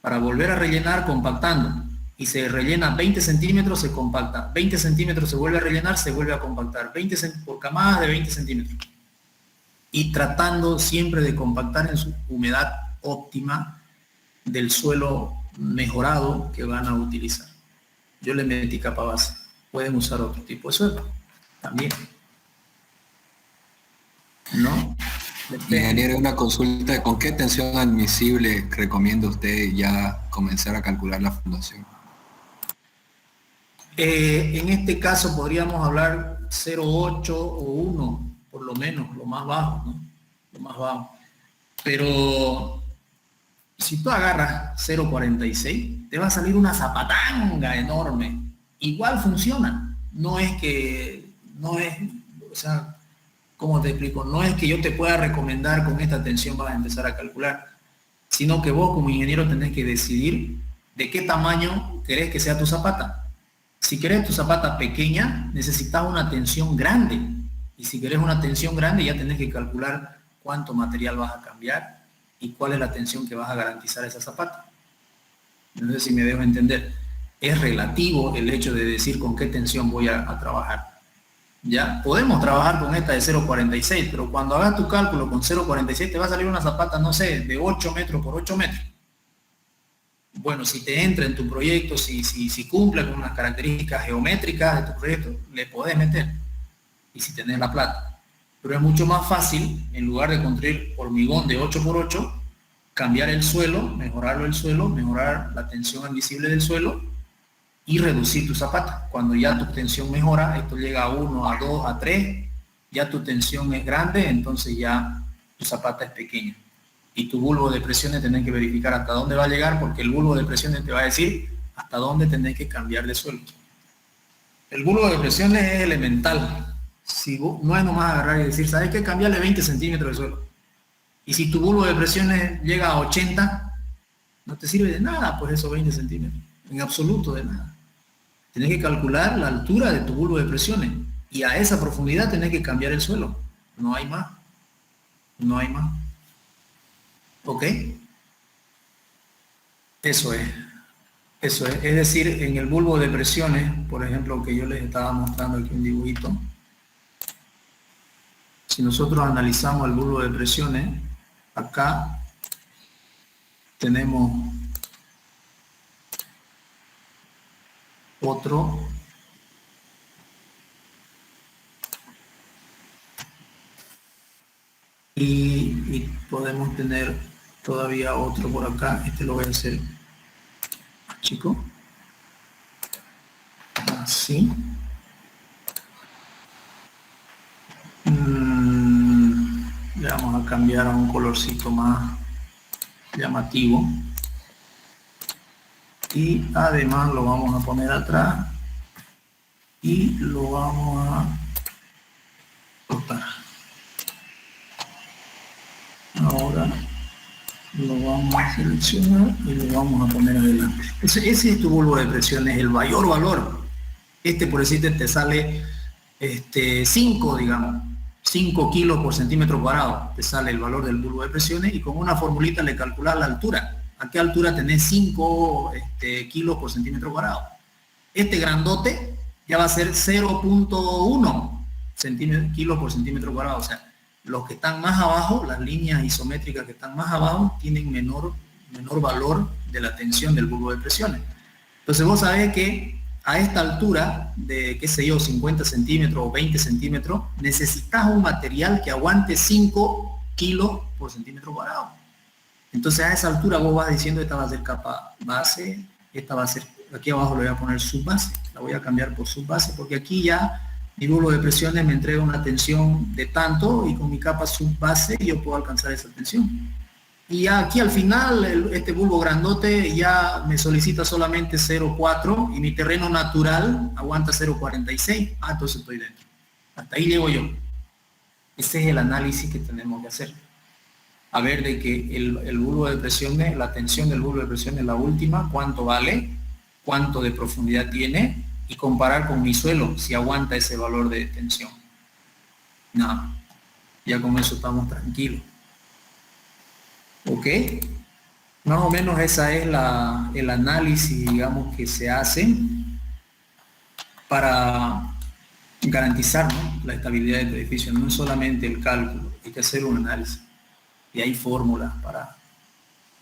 para volver a rellenar compactando. Y se rellena 20 centímetros, se compacta. 20 centímetros se vuelve a rellenar, se vuelve a compactar. Por camadas de 20 centímetros. Y tratando siempre de compactar en su humedad óptima del suelo mejorado que van a utilizar. Yo le metí capa base. Pueden usar otro tipo de suelo también. ¿No? Ingeniero, una consulta. ¿Con qué tensión admisible recomienda usted ya comenzar a calcular la fundación? En este caso podríamos hablar 0,8 o 1, por lo menos, lo más bajo, ¿no? Lo más bajo. Pero si tú agarras 0,46, te va a salir una zapatanga enorme. Igual funciona. No es, o sea, ¿cómo te explico? No es que yo te pueda recomendar con esta tensión vas a empezar a calcular, sino que vos como ingeniero tenés que decidir de qué tamaño querés que sea tu zapata. Si querés tu zapata pequeña, necesitas una tensión grande. Y si querés una tensión grande, ya tenés que calcular cuánto material vas a cambiar y cuál es la tensión que vas a garantizar a esa zapata. No sé si me dejo entender. Es relativo el hecho de decir con qué tensión voy a trabajar. ¿Ya? Podemos trabajar con esta de 0,46, pero cuando hagas tu cálculo con 0,46 te va a salir una zapata, no sé, de 8 metros por 8 metros. Bueno, si te entra en tu proyecto, si cumple con unas características geométricas de tu proyecto, le podés meter. Y si tenés la plata. Pero es mucho más fácil, en lugar de construir hormigón de 8 por 8, cambiar el suelo, mejorarlo el suelo, mejorar la tensión admisible del suelo y reducir tu zapata. Cuando ya tu tensión mejora, esto llega a 1, a 2, a 3, ya tu tensión es grande, entonces ya tu zapata es pequeña. Y tu bulbo de presiones tenés que verificar hasta dónde va a llegar, porque el bulbo de presiones te va a decir hasta dónde tenés que cambiar de suelo. El bulbo de presiones es elemental. Si no es nomás agarrar y decir, ¿sabes qué? Cambiarle 20 centímetros de suelo. Y si tu bulbo de presiones llega a 80, no te sirve de nada por esos 20 centímetros. En absoluto de nada. Tenés que calcular la altura de tu bulbo de presiones. Y a esa profundidad tenés que cambiar el suelo. No hay más. No hay más. ¿Ok? Eso es. Eso es. Es decir, en el bulbo de presiones, por ejemplo, que yo les estaba mostrando aquí un dibujito, si nosotros analizamos el bulbo de presiones, acá tenemos otro y podemos tener todavía otro por acá. Este lo voy a hacer chico, así. Le vamos a cambiar a un colorcito más llamativo y además lo vamos a poner atrás y lo vamos a cortar. Ahora lo vamos a seleccionar y lo vamos a poner adelante. Ese es tu bulbo de presiones, el mayor valor. Por decirte, te sale 5, digamos, 5 kilos por centímetro cuadrado. Te sale el valor del bulbo de presiones y con una formulita le calculas la altura. ¿A qué altura tenés 5 kilos por centímetro cuadrado? Este grandote ya va a ser 0,1 kilos por centímetro cuadrado. O sea, los que están más abajo, las líneas isométricas que están más abajo, tienen menor valor de la tensión del bulbo de presiones. Entonces vos sabés que a esta altura de, qué sé yo, 50 centímetros o 20 centímetros, necesitas un material que aguante 5 kilos por centímetro cuadrado. Entonces a esa altura vos vas diciendo, esta va a ser capa base, esta va a ser, aquí abajo le voy a poner subbase, la voy a cambiar por subbase, porque aquí ya mi bulbo de presiones me entrega una tensión de tanto y con mi capa subbase yo puedo alcanzar esa tensión. Y ya aquí al final este bulbo grandote ya me solicita solamente 0,4 y mi terreno natural aguanta 0,46. Entonces estoy dentro. Hasta ahí llego yo. Ese es el análisis que tenemos que hacer. A ver de que el bulbo de presiones, la tensión del bulbo de presiones, la última, cuánto vale, cuánto de profundidad tiene, y comparar con mi suelo si aguanta ese valor de tensión. Nada, ya con eso estamos tranquilos. ¿Ok? Más o menos esa es el análisis, digamos, que se hace para garantizar, ¿no?, la estabilidad del edificio. No es solamente el cálculo, hay que hacer un análisis. Y hay fórmulas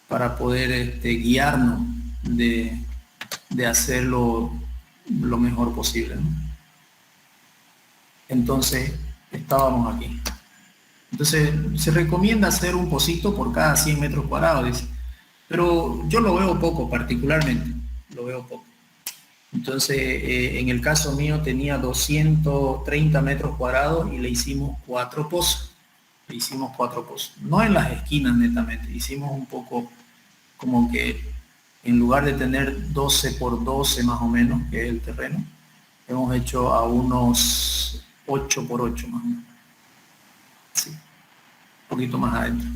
para poder guiarnos de hacerlo lo mejor posible, ¿no? Entonces, estábamos aquí. Entonces, se recomienda hacer un pocito por cada 100 metros cuadrados, dice. Pero yo lo veo poco, particularmente, lo veo poco. Entonces, en el caso mío tenía 230 metros cuadrados y le hicimos 4 pozos. Le hicimos 4 pozos. No en las esquinas, netamente. Hicimos un poco como que, en lugar de tener 12 por 12 más o menos, que es el terreno, hemos hecho a unos 8 por 8 más o menos. Sí, un poquito más adentro.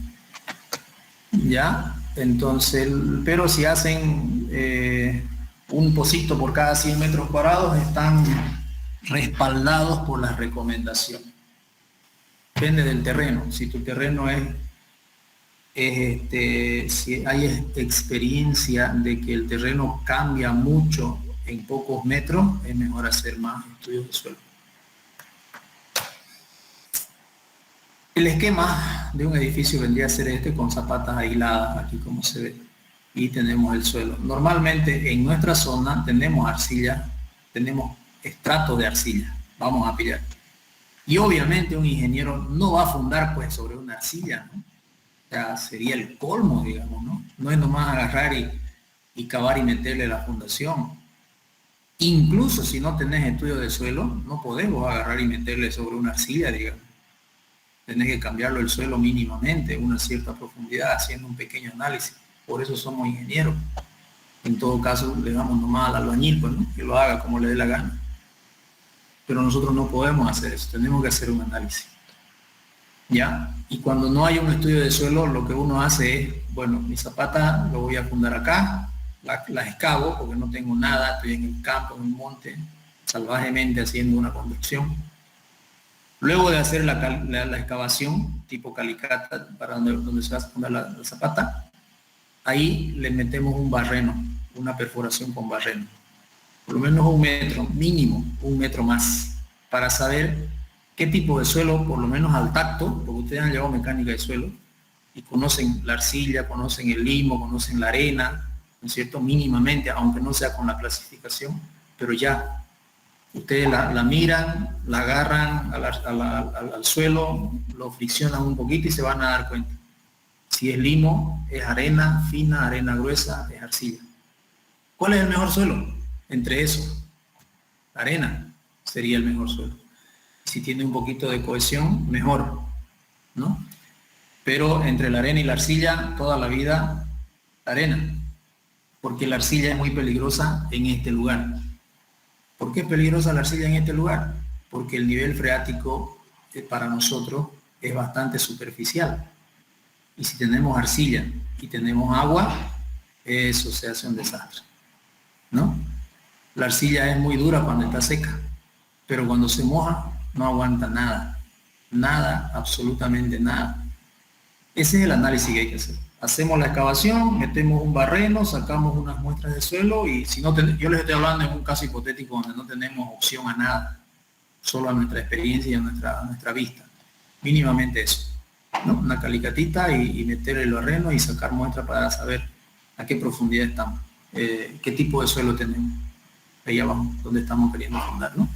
Ya, entonces, pero si hacen un pocito por cada 100 metros cuadrados, están respaldados por las recomendaciones. Depende del terreno. Si tu terreno si hay experiencia de que el terreno cambia mucho en pocos metros, es mejor hacer más estudios de suelo. El esquema de un edificio vendría a ser este, con zapatas aisladas, aquí como se ve, y tenemos el suelo. Normalmente en nuestra zona tenemos arcilla, tenemos estratos de arcilla, vamos a pillar. Y obviamente un ingeniero no va a fundar pues sobre una arcilla, ¿no? O sea, sería el colmo, digamos, ¿no? No es nomás agarrar y cavar y meterle la fundación. Incluso si no tenés estudio de suelo, no podemos agarrar y meterle sobre una arcilla, digamos. Tenés que cambiarlo el suelo mínimamente, una cierta profundidad, haciendo un pequeño análisis. Por eso somos ingenieros. En todo caso, le damos nomás al albañil, pues, ¿no? Que lo haga como le dé la gana. Pero nosotros no podemos hacer eso, tenemos que hacer un análisis. ¿Ya? Y cuando no hay un estudio de suelo, lo que uno hace es, bueno, mi zapata lo voy a fundar acá, la excavo, porque no tengo nada, estoy en el campo, en un monte, salvajemente haciendo una construcción. Luego de hacer la excavación, tipo calicata, para donde se va a fundar la zapata, ahí le metemos un barreno, una perforación con barreno. Por lo menos 1 metro, mínimo 1 metro más, para saber qué tipo de suelo, por lo menos al tacto, porque ustedes han llevado mecánica de suelo, y conocen la arcilla, conocen el limo, conocen la arena, ¿no es cierto? Mínimamente, aunque no sea con la clasificación, pero ya. Ustedes la miran, la agarran al suelo, lo friccionan un poquito y se van a dar cuenta. Si es limo, es arena fina, arena gruesa, es arcilla. ¿Cuál es el mejor suelo? Entre esos, la arena sería el mejor suelo. Si tiene un poquito de cohesión, mejor, ¿no? Pero entre la arena y la arcilla, toda la vida, la arena. Porque la arcilla es muy peligrosa en este lugar. ¿Por qué es peligrosa la arcilla en este lugar? Porque el nivel freático para nosotros es bastante superficial. Y si tenemos arcilla y tenemos agua, eso se hace un desastre, ¿no? La arcilla es muy dura cuando está seca, pero cuando se moja no aguanta nada. Nada, absolutamente nada. Ese es el análisis que hay que hacer. Hacemos la excavación, metemos un barreno, sacamos unas muestras de suelo y si no yo les estoy hablando en un caso hipotético donde no tenemos opción a nada, solo a nuestra experiencia y a nuestra vista. Mínimamente eso, ¿no? Una calicatita y meter el barreno y sacar muestras para saber a qué profundidad estamos, qué tipo de suelo tenemos, ahí abajo, donde estamos queriendo fundar, ¿no?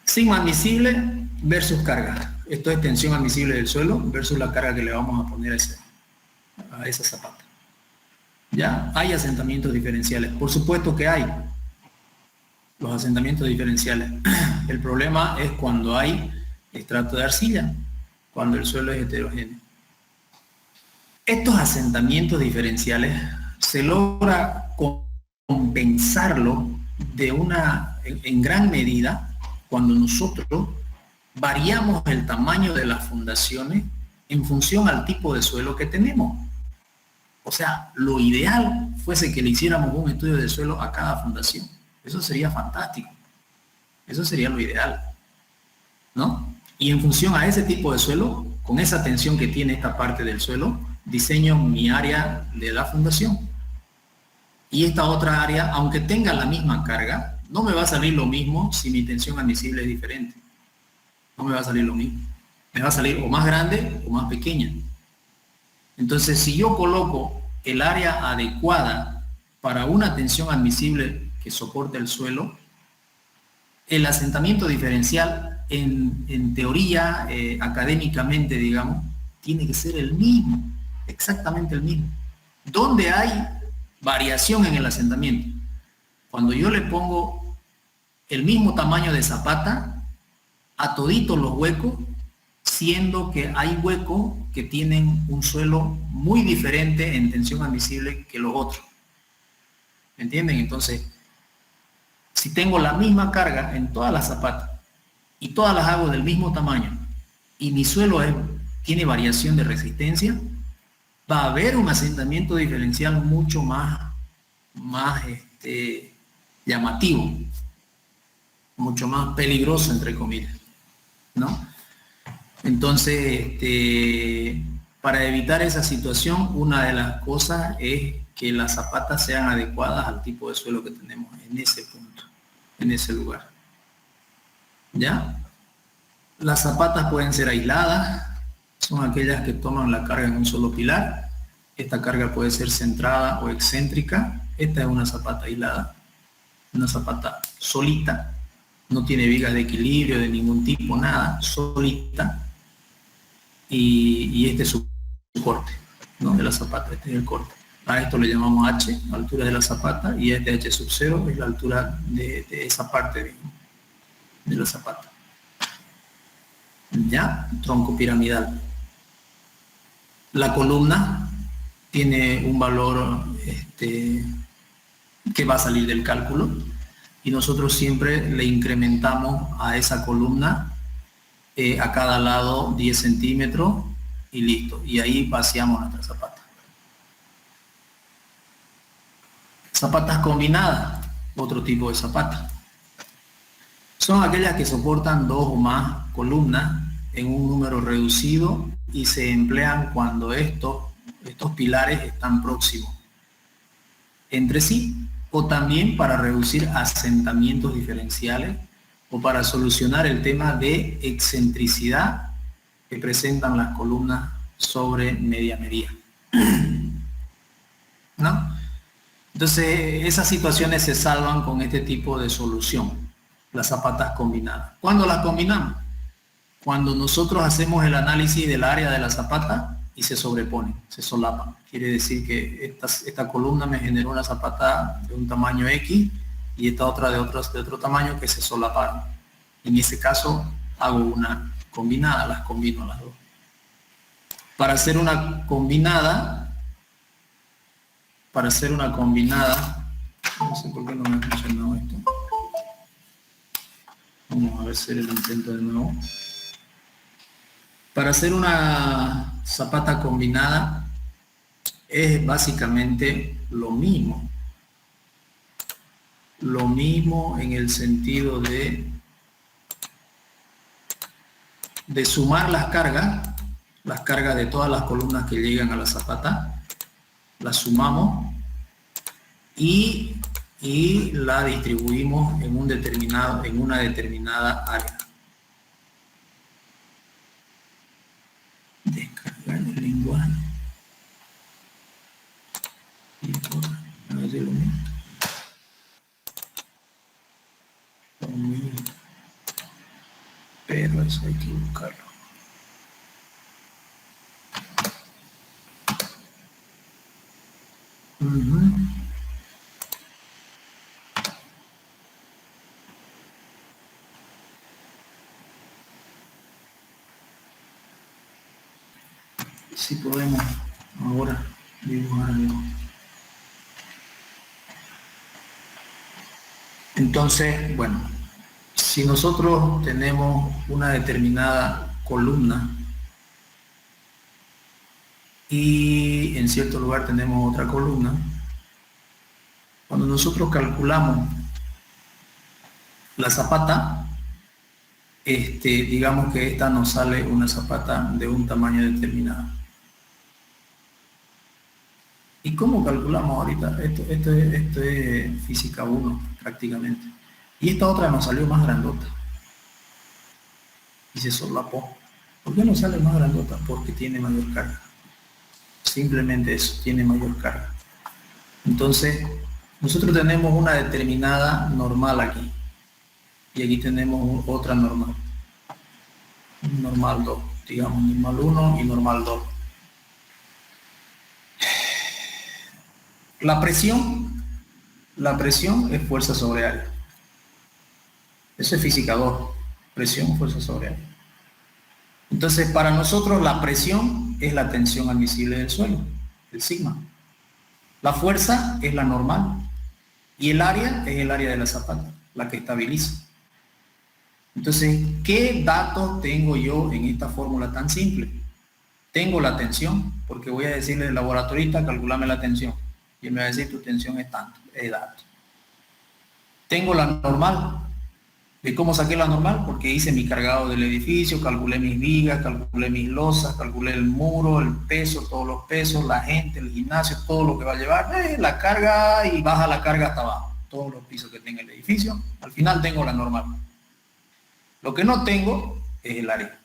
Sigma admisible versus carga. Esto es tensión admisible del suelo versus la carga que le vamos a poner a esa zapata. ¿Ya? Hay asentamientos diferenciales. Por supuesto que hay los asentamientos diferenciales. El problema es cuando hay estrato de arcilla, cuando el suelo es heterogéneo. Estos asentamientos diferenciales se logra compensarlo en gran medida cuando nosotros variamos el tamaño de las fundaciones en función al tipo de suelo que tenemos. O sea, lo ideal fuese que le hiciéramos un estudio de suelo a cada fundación. Eso sería fantástico. Eso sería lo ideal, ¿no? Y en función a ese tipo de suelo, con esa tensión que tiene esta parte del suelo, diseño mi área de la fundación. Y esta otra área, aunque tenga la misma carga, no me va a salir lo mismo si mi tensión admisible es diferente. No me va a salir lo mismo. Me va a salir o más grande o más pequeña. Entonces, si yo coloco el área adecuada para una tensión admisible que soporte el suelo, el asentamiento diferencial en teoría, académicamente, digamos, tiene que ser el mismo, exactamente el mismo. ¿Dónde hay variación en el asentamiento? Cuando yo le pongo el mismo tamaño de zapata a toditos los huecos, siendo que hay huecos que tienen un suelo muy diferente en tensión admisible que los otros. ¿Me entienden? Entonces, si tengo la misma carga en todas las zapatas y todas las hago del mismo tamaño y mi suelo tiene variación de resistencia, va a haber un asentamiento diferencial mucho más llamativo, mucho más peligroso, entre comillas, ¿no? Entonces, para evitar esa situación, una de las cosas es que las zapatas sean adecuadas al tipo de suelo que tenemos en ese punto, en ese lugar. ¿Ya? Las zapatas pueden ser aisladas, son aquellas que toman la carga en un solo pilar. Esta carga puede ser centrada o excéntrica. Esta es una zapata aislada, una zapata solita, no tiene vigas de equilibrio de ningún tipo, nada, solita. Y este es su corte, ¿no? De la zapata, este es el corte. A esto le llamamos H, la altura de la zapata, y este H sub 0 es la altura de esa parte de la zapata. Ya, tronco piramidal. La columna tiene un valor que va a salir del cálculo, y nosotros siempre le incrementamos a esa columna a cada lado 10 centímetros y listo. Y ahí vaciamos nuestra zapata. Zapatas combinadas, otro tipo de zapata. Son aquellas que soportan 2 o más columnas en un número reducido y se emplean cuando estos pilares están próximos entre sí, o también para reducir asentamientos diferenciales o para solucionar el tema de excentricidad que presentan las columnas sobre media medida. ¿No? Entonces, esas situaciones se salvan con este tipo de solución, las zapatas combinadas. ¿Cuándo las combinamos? Cuando nosotros hacemos el análisis del área de la zapata y se sobreponen, se solapan. Quiere decir que esta columna me generó una zapata de un tamaño X y esta otra de otro tamaño que se solaparon. En ese caso hago una combinada, las combino las dos. Para hacer una combinada, no sé por qué no me ha funcionado esto. Vamos a ver si el intento de nuevo. Para hacer una zapata combinada es básicamente lo mismo. Lo mismo en el sentido de sumar las cargas de todas las columnas que llegan a la zapata, las sumamos y la distribuimos en una determinada área. Descargar el lenguaje. Y a ver si lo mismo. Pero eso hay que buscarlo. Si podemos ahora dibujar algo. Entonces, bueno, si nosotros tenemos una determinada columna y en cierto lugar tenemos otra columna, cuando nosotros calculamos la zapata, digamos que esta nos sale una zapata de un tamaño determinado. ¿Y cómo calculamos ahorita? Esto es física 1 prácticamente. Y esta otra nos salió más grandota. Y se solapó. ¿Por qué no sale más grandota? Porque tiene mayor carga. Simplemente eso, tiene mayor carga. Entonces, Nosotros tenemos una determinada normal aquí. Y aquí tenemos otra normal. Normal 2, digamos, normal 1 y normal 2. La presión es fuerza sobre área. Eso es física 2. Presión, fuerza sobre área. Entonces, para nosotros la presión es la tensión admisible del suelo, el sigma. La fuerza es la normal. Y el área es el área de la zapata, la que estabiliza. Entonces, ¿qué datos tengo yo en esta fórmula tan simple? Tengo la tensión, porque voy a decirle al laboratorista, calculame la tensión. Y él me va a decir, tu tensión es tanto, es dato. Tengo la normal. ¿De cómo saqué la normal? Porque hice mi cargado del edificio, calculé mis vigas, calculé mis losas, calculé el muro, el peso, todos los pesos, la gente, el gimnasio, todo lo que va a llevar, la carga y baja la carga hasta abajo. Todos los pisos que tenga el edificio. Al final tengo la normal. Lo que no tengo es el área.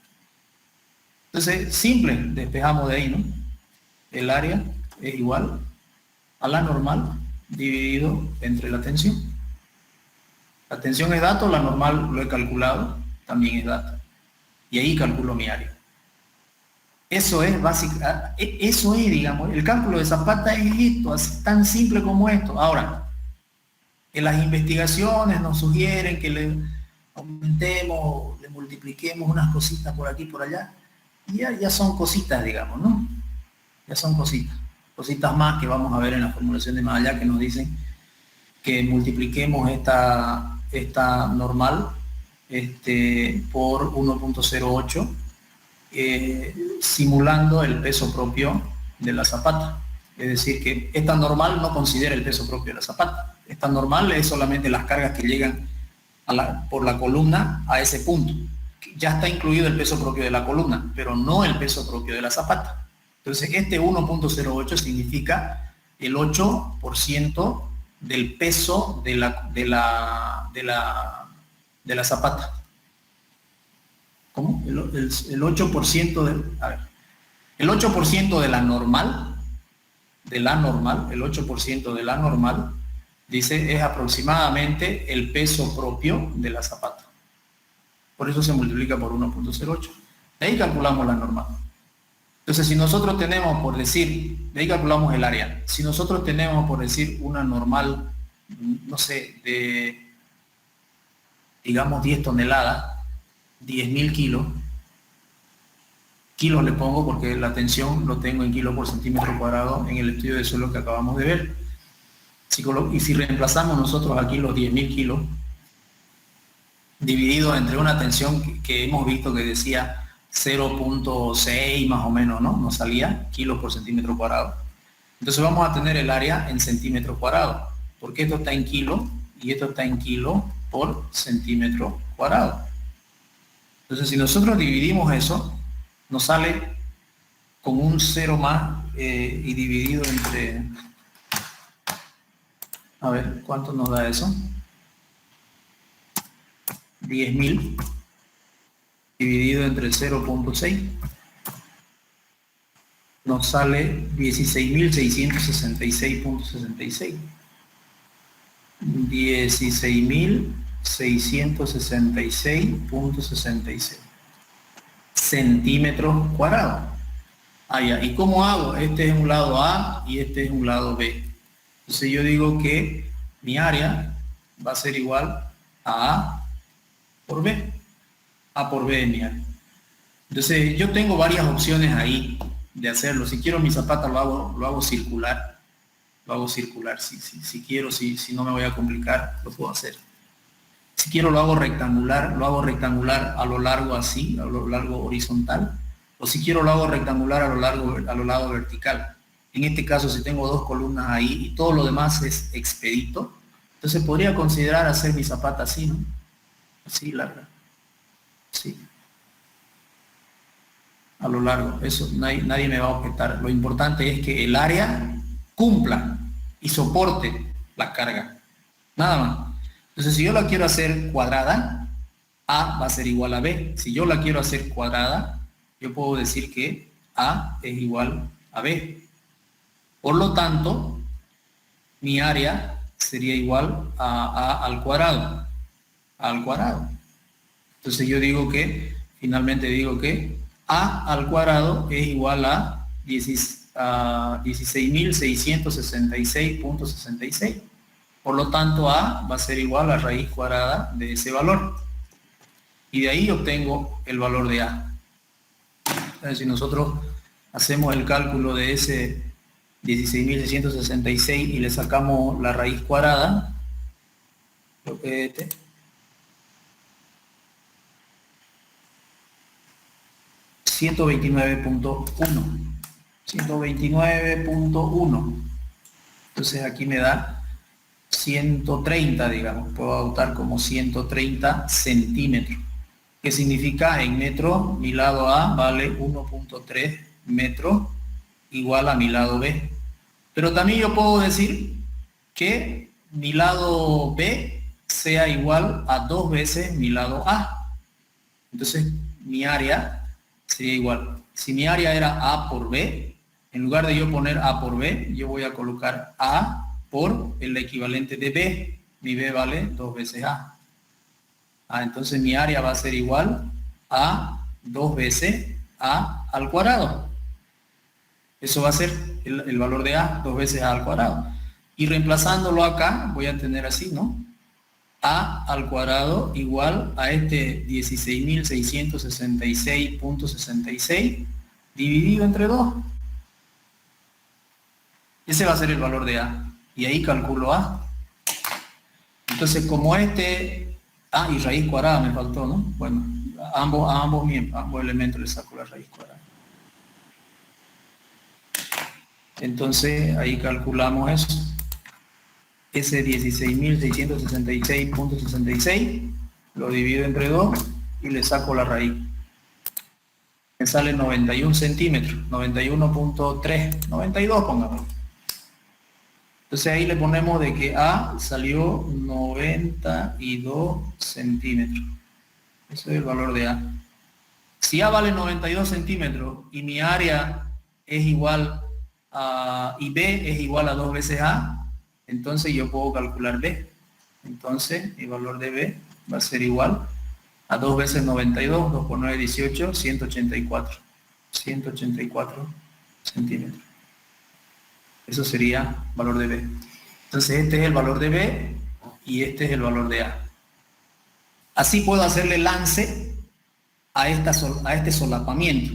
Entonces, simple, despejamos de ahí, ¿no? El área es igual a la normal dividido entre la tensión. La tensión es dato, la normal lo he calculado, también es dato. Y ahí calculo mi área. Eso es eso es, digamos, el cálculo de Zapata es esto, así tan simple como esto. Ahora, en las investigaciones nos sugieren que le aumentemos, le multipliquemos unas cositas por aquí, por allá. Y ya son cositas, digamos, ¿no? Ya son cositas. Cositas más que vamos a ver en la formulación de más allá que nos dicen que multipliquemos esta normal por 1.08 simulando el peso propio de la zapata. Es decir, que esta normal no considera el peso propio de la zapata. Esta normal es solamente las cargas que llegan por la columna a ese punto. Ya está incluido el peso propio de la columna, pero no el peso propio de la zapata. Entonces, este 1.08 significa el 8% del peso de la zapata. ¿Cómo? El 8% el 8% de la normal, el 8% de la normal, dice, es aproximadamente el peso propio de la zapata. Por eso se multiplica por 1.08. De ahí calculamos la normal. Entonces, si nosotros tenemos, por decir, de ahí calculamos el área. Si nosotros tenemos, por decir, una normal, no sé, de, digamos, 10 toneladas, 10.000 kilos, kilos le pongo porque la tensión lo tengo en kilos por centímetro cuadrado en el estudio de suelo que acabamos de ver. Y si reemplazamos nosotros aquí los 10.000 kilos, dividido entre una tensión que hemos visto que decía 0.6 más o menos, ¿no? Nos salía kilos por centímetro cuadrado. Entonces vamos a tener el área en centímetro cuadrado, porque esto está en kilo y esto está en kilo por centímetro cuadrado. Entonces, si nosotros dividimos eso, nos sale con un 0 más y dividido entre... A ver, ¿cuánto nos da eso? 10.000 dividido entre 0.6 nos sale 16.666.66. 16.666.66 centímetros cuadrados. Ya. ¿Y cómo hago? Este es un lado A y este es un lado B. Entonces yo digo que mi área va a ser igual a A por B. A por B es mi área. Entonces yo tengo varias opciones ahí de hacerlo. Si quiero mi zapata lo hago circular. Lo hago circular. Si quiero, si no me voy a complicar, lo puedo hacer. Si quiero lo hago rectangular a lo largo así, a lo largo horizontal. O si quiero lo hago rectangular a lo largo vertical. En este caso, si tengo dos columnas ahí y todo lo demás es expedito, entonces podría considerar hacer mi zapata así, ¿no? Así larga. Sí. A lo largo. Eso nadie me va a objetar. Lo importante es que el área cumpla y soporte la carga. Nada más. Entonces, si yo la quiero hacer cuadrada, A va a ser igual a B. Si yo la quiero hacer cuadrada, yo puedo decir que A es igual a B. Por lo tanto, mi área sería igual a al cuadrado. Al cuadrado. Entonces yo digo que, finalmente digo que A al cuadrado es igual a 16.666.66. Por lo tanto, A va a ser igual a raíz cuadrada de ese valor. Y de ahí obtengo el valor de A. Entonces, si nosotros hacemos el cálculo de ese 16.666 y le sacamos la raíz cuadrada, lo que es este, 129.1. Entonces aquí me da 130, digamos, puedo adoptar como 130 centímetros. ¿Qué significa? En metros, mi lado A vale 1.3 metros igual a mi lado B. Pero también yo puedo decir que mi lado B sea igual a 2 veces mi lado A. Entonces mi área sería igual. Si mi área era A por B, en lugar de yo poner A por B, yo voy a colocar A por el equivalente de B. Mi B vale 2 veces A. Entonces mi área va a ser igual a 2 veces A al cuadrado. Eso va a ser el valor de A, 2 veces A al cuadrado. Y reemplazándolo acá, voy a tener así, ¿no? A al cuadrado igual a este 16.666.66 dividido entre 2. Ese va a ser el valor de A. Y ahí calculo A. Entonces, como y raíz cuadrada me faltó, ¿no? Bueno, a ambos elementos le saco la raíz cuadrada. Entonces, ahí calculamos eso. Ese 16.666.66 lo divido entre 2 y le saco la raíz. Me sale 91 centímetros, 91.3, 92 pongamos. Entonces ahí le ponemos de que A salió 92 centímetros. Ese es el valor de A. Si A vale 92 centímetros y mi área es igual y B es igual a 2 veces A, entonces yo puedo calcular B. Entonces el valor de B va a ser igual a 2 veces 92, 2 por 9, 18, 184. 184 centímetros. Eso sería valor de B. Entonces este es el valor de B y este es el valor de A. Así puedo hacerle lance a este solapamiento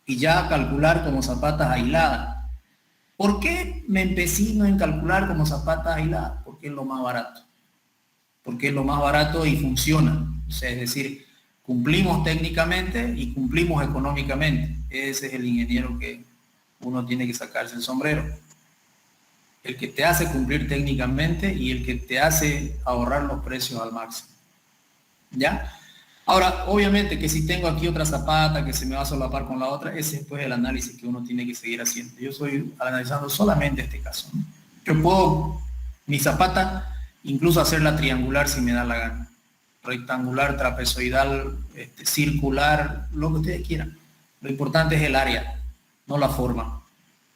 y ya calcular como zapatas aisladas. ¿Por qué me empecino en calcular como zapatas aisladas? Porque es lo más barato. Porque es lo más barato y funciona. O sea, es decir, cumplimos técnicamente y cumplimos económicamente. Ese es el ingeniero que uno tiene que sacarse el sombrero. El que te hace cumplir técnicamente y el que te hace ahorrar los precios al máximo. ¿Ya? Ahora, obviamente que si tengo aquí otra zapata que se me va a solapar con la otra, ese es pues el análisis que uno tiene que seguir haciendo. Yo estoy analizando solamente este caso, ¿no? Yo puedo, mi zapata, incluso hacerla triangular si me da la gana. Rectangular, trapezoidal, circular, lo que ustedes quieran. Lo importante es el área, no la forma,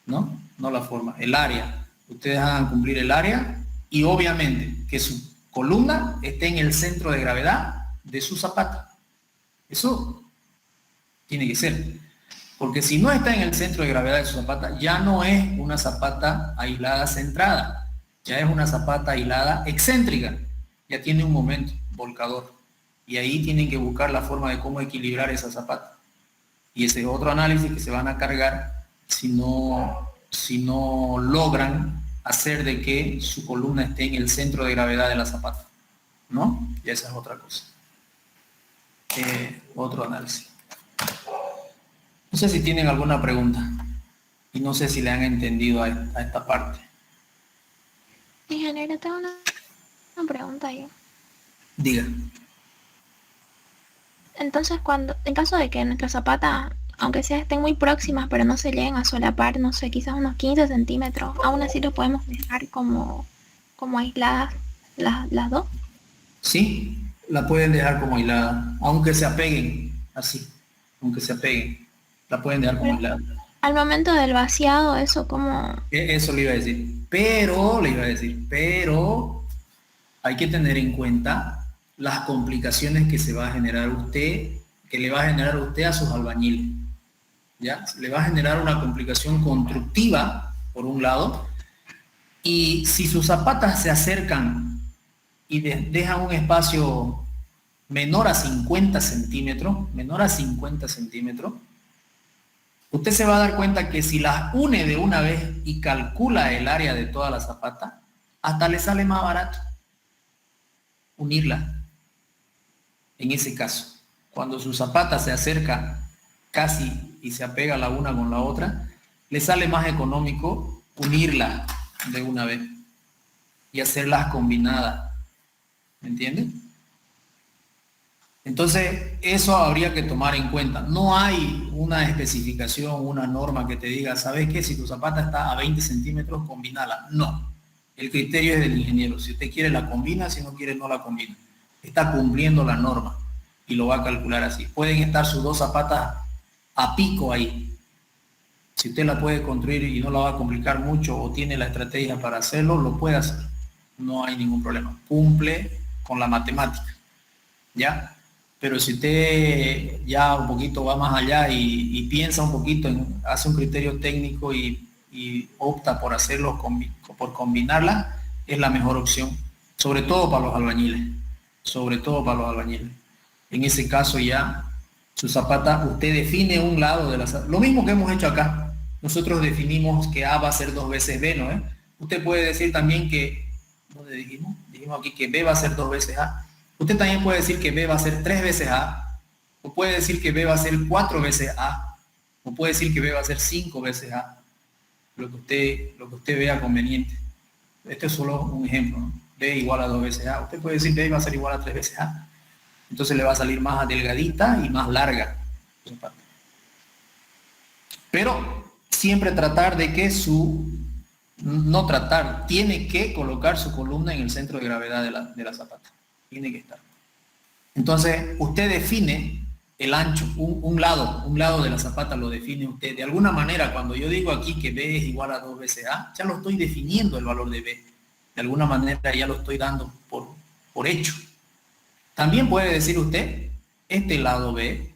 ¿no? No la forma, el área. Ustedes hagan cumplir el área y obviamente que su columna esté en el centro de gravedad de su zapata. Eso tiene que ser. Porque si no está en el centro de gravedad de su zapata, ya no es una zapata aislada centrada, ya es una zapata aislada excéntrica. Ya tiene un momento volcador. Y ahí tienen que buscar la forma de cómo equilibrar esa zapata. Y ese es otro análisis que se van a cargar si no logran hacer de que su columna esté en el centro de gravedad de la zapata, ¿no? Y esa es otra cosa. Otro análisis. No sé si tienen alguna pregunta y no sé si le han entendido a esta parte. Ingeniero, tengo una pregunta ahí. Diga. Entonces, en caso de que nuestras zapatas, aunque sea estén muy próximas, pero no se lleguen a solapar, no sé, quizás unos 15 centímetros, aún así lo podemos dejar como aisladas las dos. Sí, la pueden dejar como aislada, aunque se apeguen, así, aunque se apeguen, la pueden dejar como aislada. Al momento del vaciado, eso como... Eso le iba a decir. Pero hay que tener en cuenta las complicaciones que se va a generar usted, que le va a generar usted a sus albañiles. ¿Ya? Le va a generar una complicación constructiva, por un lado, y si sus zapatas se acercan y dejan un espacio menor a 50 centímetros, usted se va a dar cuenta que si las une de una vez y calcula el área de toda la zapata, hasta le sale más barato unirla. En ese caso, cuando su zapata se acerca casi y se apega la una con la otra, le sale más económico unirla de una vez y hacerlas combinadas. ¿Me entienden? Entonces, eso habría que tomar en cuenta. No hay una especificación, una norma que te diga, ¿sabes qué? Si tu zapata está a 20 centímetros, combinala. No. El criterio es del ingeniero. Si usted quiere, la combina. Si no quiere, no la combina. Está cumpliendo la norma y lo va a calcular así. Pueden estar sus dos zapatas a pico ahí. Si usted la puede construir y no la va a complicar mucho o tiene la estrategia para hacerlo, lo puede hacer. No hay ningún problema. Cumple con la matemática. ¿Ya? Pero si usted ya un poquito va más allá y piensa un poquito, hace un criterio técnico y opta por hacerlo, por combinarla, es la mejor opción. Sobre todo para los albañiles. En ese caso ya, su zapata, usted define un lado de la zapata. Lo mismo que hemos hecho acá. Nosotros definimos que A va a ser 2 veces B, ¿no? Usted puede decir también que, ¿dónde dijimos? Dijimos aquí que B va a ser 2 veces A. Usted también puede decir que B va a ser 3 veces A, o puede decir que B va a ser 4 veces A, o puede decir que B va a ser 5 veces A, lo que usted vea conveniente. Este es solo un ejemplo, ¿no? B igual a 2 veces A. Usted puede decir que B va a ser igual a 3 veces A. Entonces le va a salir más delgadita y más larga. Pero siempre tratar de que tiene que colocar su columna en el centro de gravedad de la zapata. Tiene que estar. Entonces, usted define el ancho, un lado de la zapata lo define usted. De alguna manera, cuando yo digo aquí que B es igual a 2 veces A, ya lo estoy definiendo el valor de B. De alguna manera ya lo estoy dando por hecho. También puede decir usted, este lado B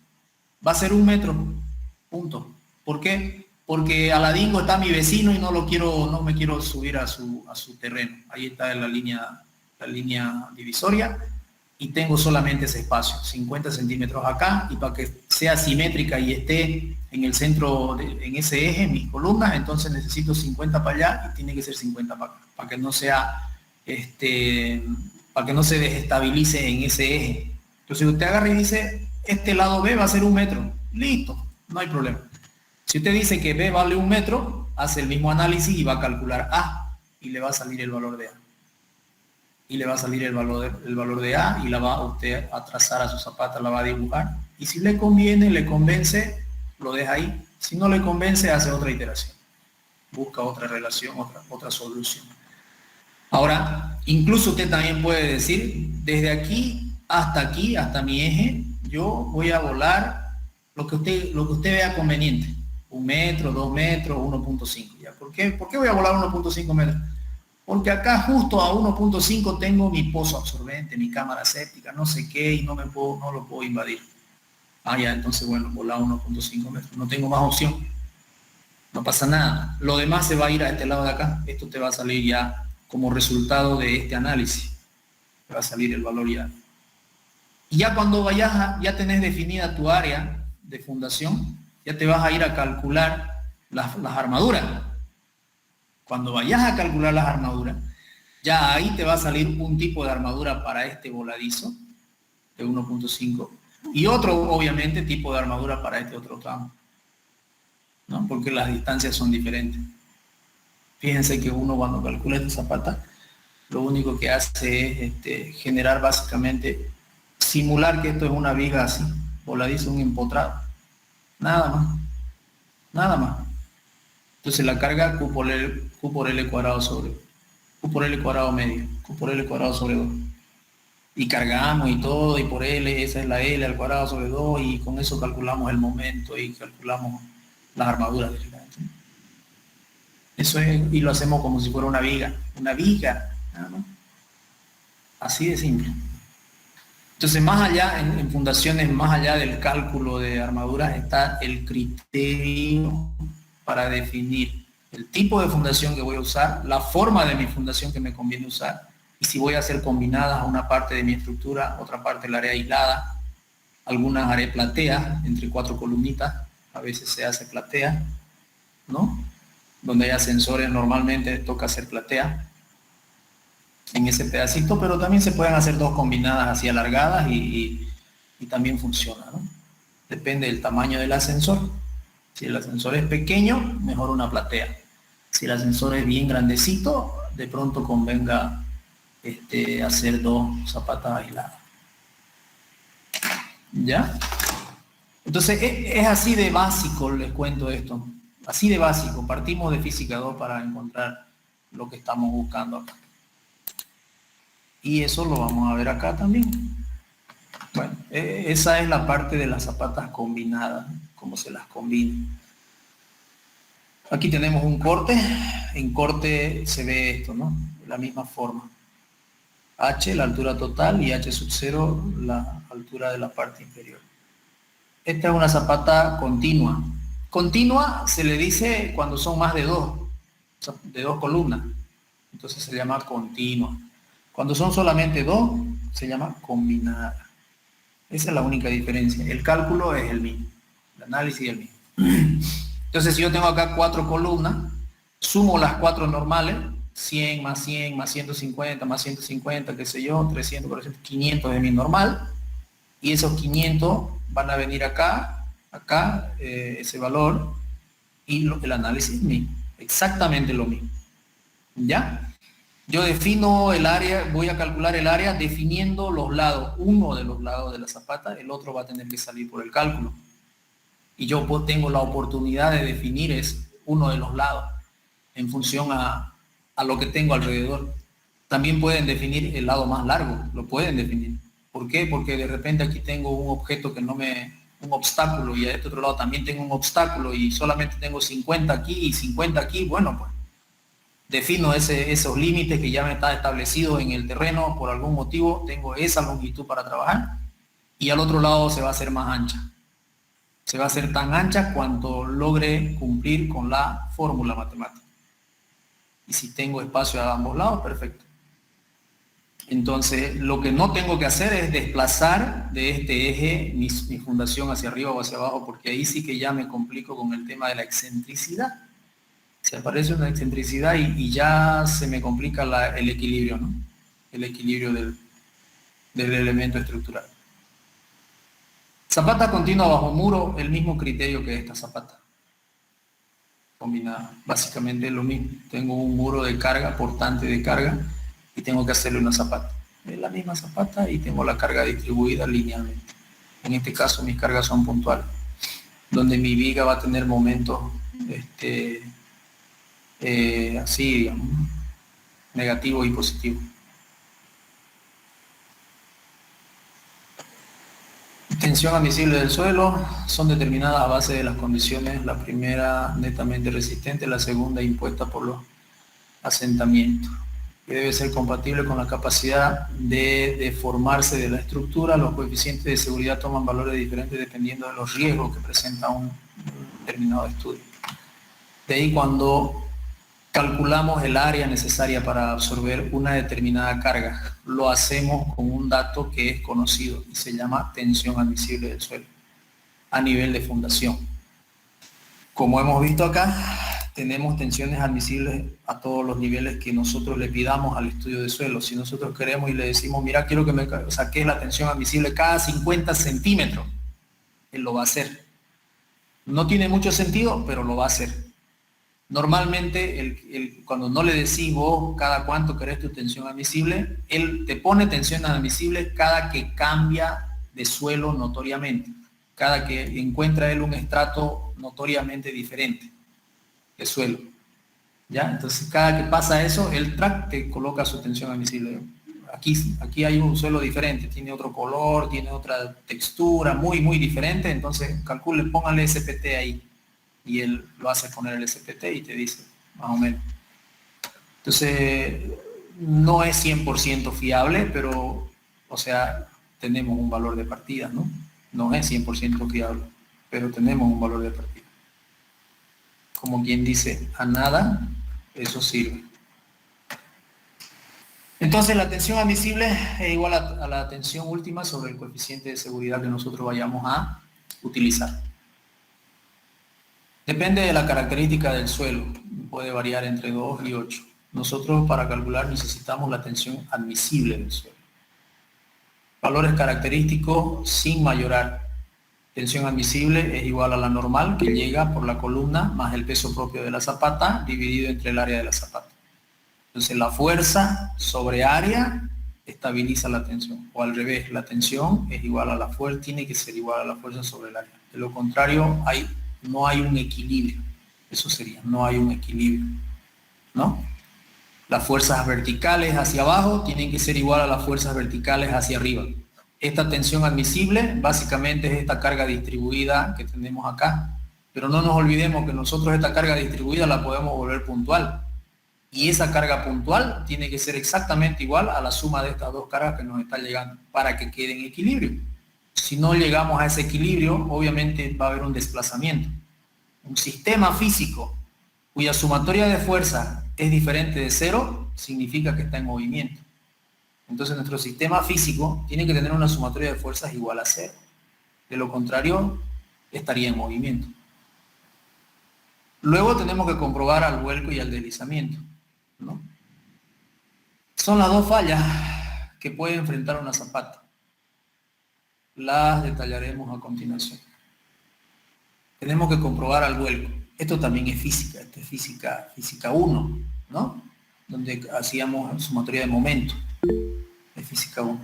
va a ser 1 metro, punto. ¿Por qué? Porque Aladingo está mi vecino y no me quiero subir a su terreno. Ahí está la línea divisoria y tengo solamente ese espacio, 50 centímetros acá, y para que sea simétrica y esté en el centro, en ese eje, mis columnas, entonces necesito 50 para allá y tiene que ser 50 para acá, para que no sea, para que no se desestabilice en ese eje. Entonces usted agarra y dice, este lado B va a ser 1 metro, listo, no hay problema. Si usted dice que B vale 1 metro, hace el mismo análisis y va a calcular A y le va a salir el valor de A. Y le va a salir el valor de A y la va usted a trazar a su zapata, la va a dibujar. Y si le conviene, le convence, lo deja ahí. Si no le convence, hace otra iteración. Busca otra relación, otra solución. Ahora, incluso usted también puede decir, desde aquí, hasta mi eje, yo voy a volar lo que usted vea conveniente. 1 metro, 2 metros, 1.5. ¿Ya? ¿Por qué voy a volar 1.5 metros? Porque acá justo a 1.5 tengo mi pozo absorbente, mi cámara séptica, no sé qué, y no lo puedo invadir. Ya, entonces bueno, volar 1.5 metros. No tengo más opción. No pasa nada. Lo demás se va a ir a este lado de acá. Esto te va a salir ya como resultado de este análisis. Te va a salir el valor ya. Y ya cuando ya tenés definida tu área de fundación, ya te vas a ir a calcular las armaduras. Cuando vayas a calcular las armaduras, ya ahí te va a salir un tipo de armadura para este voladizo de 1.5 y otro, obviamente, tipo de armadura para este otro tramo, ¿no? Porque las distancias son diferentes. Fíjense que uno cuando calcula esta zapata, lo único que hace es generar básicamente, simular que esto es una viga así, voladizo, un empotrado. Nada más. Entonces la carga Q por L cuadrado sobre Q por L cuadrado medio, Q por L cuadrado sobre 2. Y cargamos y todo, y por L, esa es la L al cuadrado sobre 2, y con eso calculamos el momento y calculamos las armaduras directamente. Eso es, y lo hacemos como si fuera una viga, nada más. Así de simple. Entonces, más allá, en fundaciones, más allá del cálculo de armaduras, está el criterio para definir el tipo de fundación que voy a usar, la forma de mi fundación que me conviene usar, y si voy a hacer combinadas a una parte de mi estructura, otra parte la haré aislada, algunas haré platea, entre 4 columnitas, a veces se hace platea, ¿no? Donde hay ascensores normalmente toca hacer platea en ese pedacito, pero también se pueden hacer 2 combinadas así alargadas y también funciona, ¿no? Depende del tamaño del ascensor. Si el ascensor es pequeño, mejor una platea. Si el ascensor es bien grandecito, de pronto convenga hacer 2 zapatas aisladas. ¿Ya? Entonces es así de básico, les cuento esto. Así de básico. Partimos de física 2 para encontrar lo que estamos buscando acá. Y eso lo vamos a ver acá también. Bueno, esa es la parte de las zapatas combinadas, cómo se las combina. Aquí tenemos un corte. En corte se ve esto, ¿no? De la misma forma. H, la altura total, y H sub 0, la altura de la parte inferior. Esta es una zapata continua. Continua se le dice cuando son más de 2 columnas. Entonces se llama continua. Cuando son solamente 2, se llama combinada. Esa es la única diferencia. El cálculo es el mismo. El análisis es el mismo. Entonces, si yo tengo acá 4 columnas, sumo las 4 normales, 100 más 100 más 150 más 150, qué sé yo, 300, 400, 500 de mi normal, y esos 500 van a venir acá, ese valor, y el análisis es mismo, exactamente lo mismo. ¿Ya? Yo defino el área, voy a calcular el área definiendo los lados, uno de los lados de la zapata, el otro va a tener que salir por el cálculo. Y yo tengo la oportunidad de definir es uno de los lados, en función a lo que tengo alrededor. También pueden definir el lado más largo, lo pueden definir. ¿Por qué? Porque de repente aquí tengo un objeto que un obstáculo, y a este otro lado también tengo un obstáculo, y solamente tengo 50 aquí y 50 aquí, bueno, pues defino esos límites que ya me está establecido en el terreno por algún motivo, tengo esa longitud para trabajar, y al otro lado se va a hacer más ancha. Se va a hacer tan ancha cuanto logre cumplir con la fórmula matemática. Y si tengo espacio a ambos lados, perfecto. Entonces, lo que no tengo que hacer es desplazar de este eje mi fundación hacia arriba o hacia abajo, porque ahí sí que ya me complico con el tema de la excentricidad. Se aparece una excentricidad y ya se me complica el equilibrio, ¿no? El equilibrio del elemento estructural. Zapata continua bajo muro, el mismo criterio que esta zapata combinada. Básicamente es lo mismo. Tengo un muro de carga, portante de carga, y tengo que hacerle una zapata. Es la misma zapata y tengo la carga distribuida linealmente. En este caso mis cargas son puntuales, donde mi viga va a tener momentos así, digamos, negativos y positivos. Tensión admisible del suelo son determinadas a base de las condiciones, la primera netamente resistente, la segunda impuesta por los asentamientos, que debe ser compatible con la capacidad de deformarse de la estructura. Los coeficientes de seguridad toman valores diferentes dependiendo de los riesgos que presenta un determinado estudio. De ahí cuando calculamos el área necesaria para absorber una determinada carga, lo hacemos con un dato que es conocido y se llama tensión admisible del suelo a nivel de fundación. Como hemos visto acá, tenemos tensiones admisibles a todos los niveles que nosotros le pidamos al estudio de suelo. Si nosotros queremos y le decimos, mira, quiero que me saques la tensión admisible cada 50 centímetros, él lo va a hacer. No tiene mucho sentido, pero lo va a hacer. Normalmente, cuando no le decís vos cada cuánto querés tu tensión admisible, él te pone tensión admisible cada que cambia de suelo notoriamente, cada que encuentra él un estrato notoriamente diferente de suelo. ¿Ya? Entonces, cada que pasa eso, el track te coloca su tensión admisible. Aquí hay un suelo diferente, tiene otro color, tiene otra textura, muy, muy diferente, entonces calculen, pónganle SPT ahí. y él lo hace poner el SPT y te dice más o menos. Entonces, no es 100% fiable, pero, o sea, tenemos un valor de partida, ¿no? No es 100% fiable, pero tenemos un valor de partida. Como quien dice, a nada, eso sirve. Entonces, la tensión admisible es igual a la tensión última sobre el coeficiente de seguridad que nosotros vayamos a utilizar. Depende de la característica del suelo, puede variar entre 2 y 8. Nosotros para calcular necesitamos la tensión admisible del suelo. Valores característicos sin mayorar. Tensión admisible es igual a la normal que llega por la columna más el peso propio de la zapata dividido entre el área de la zapata. Entonces la fuerza sobre área estabiliza la tensión. O al revés, la tensión es igual a la fuerza, tiene que ser igual a la fuerza sobre el área. De lo contrario, no hay un equilibrio. Eso sería, no hay un equilibrio, ¿no? Las fuerzas verticales hacia abajo tienen que ser igual a las fuerzas verticales hacia arriba. Esta tensión admisible básicamente es esta carga distribuida que tenemos acá. Pero no nos olvidemos que nosotros esta carga distribuida la podemos volver puntual. Y esa carga puntual tiene que ser exactamente igual a la suma de estas dos cargas que nos están llegando para que quede en equilibrio. Si no llegamos a ese equilibrio, obviamente va a haber un desplazamiento. Un sistema físico cuya sumatoria de fuerza es diferente de 0, significa que está en movimiento. Entonces nuestro sistema físico tiene que tener una sumatoria de fuerzas igual a 0. De lo contrario, estaría en movimiento. Luego tenemos que comprobar al vuelco y al deslizamiento, ¿no? Son las dos fallas que puede enfrentar una zapata. Las detallaremos a continuación. Tenemos que comprobar al vuelco. Esto también es física, esto es física 1, ¿no? Donde hacíamos sumatoria de momento. Es física 1.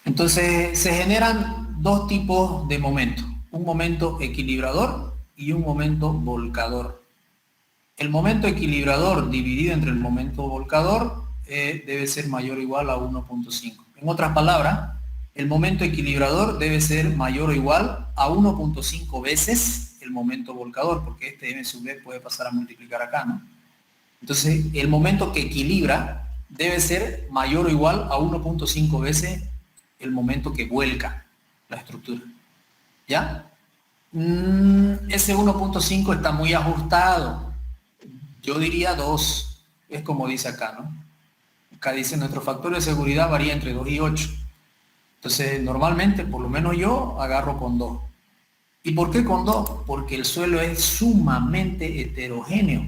Entonces se generan dos tipos de momentos. Un momento equilibrador y un momento volcador. El momento equilibrador dividido entre el momento volcador debe ser mayor o igual a 1.5. En otras palabras, el momento equilibrador debe ser mayor o igual a 1.5 veces el momento volcador, porque este m sub b puede pasar a multiplicar acá, ¿no? Entonces, el momento que equilibra debe ser mayor o igual a 1.5 veces el momento que vuelca la estructura. ¿Ya? Ese 1.5 está muy ajustado. Yo diría 2. Es como dice acá, ¿no? Acá dice, nuestro factor de seguridad varía entre 2 y 8. Entonces, normalmente, por lo menos yo, agarro con 2. ¿Y por qué con 2? Porque el suelo es sumamente heterogéneo.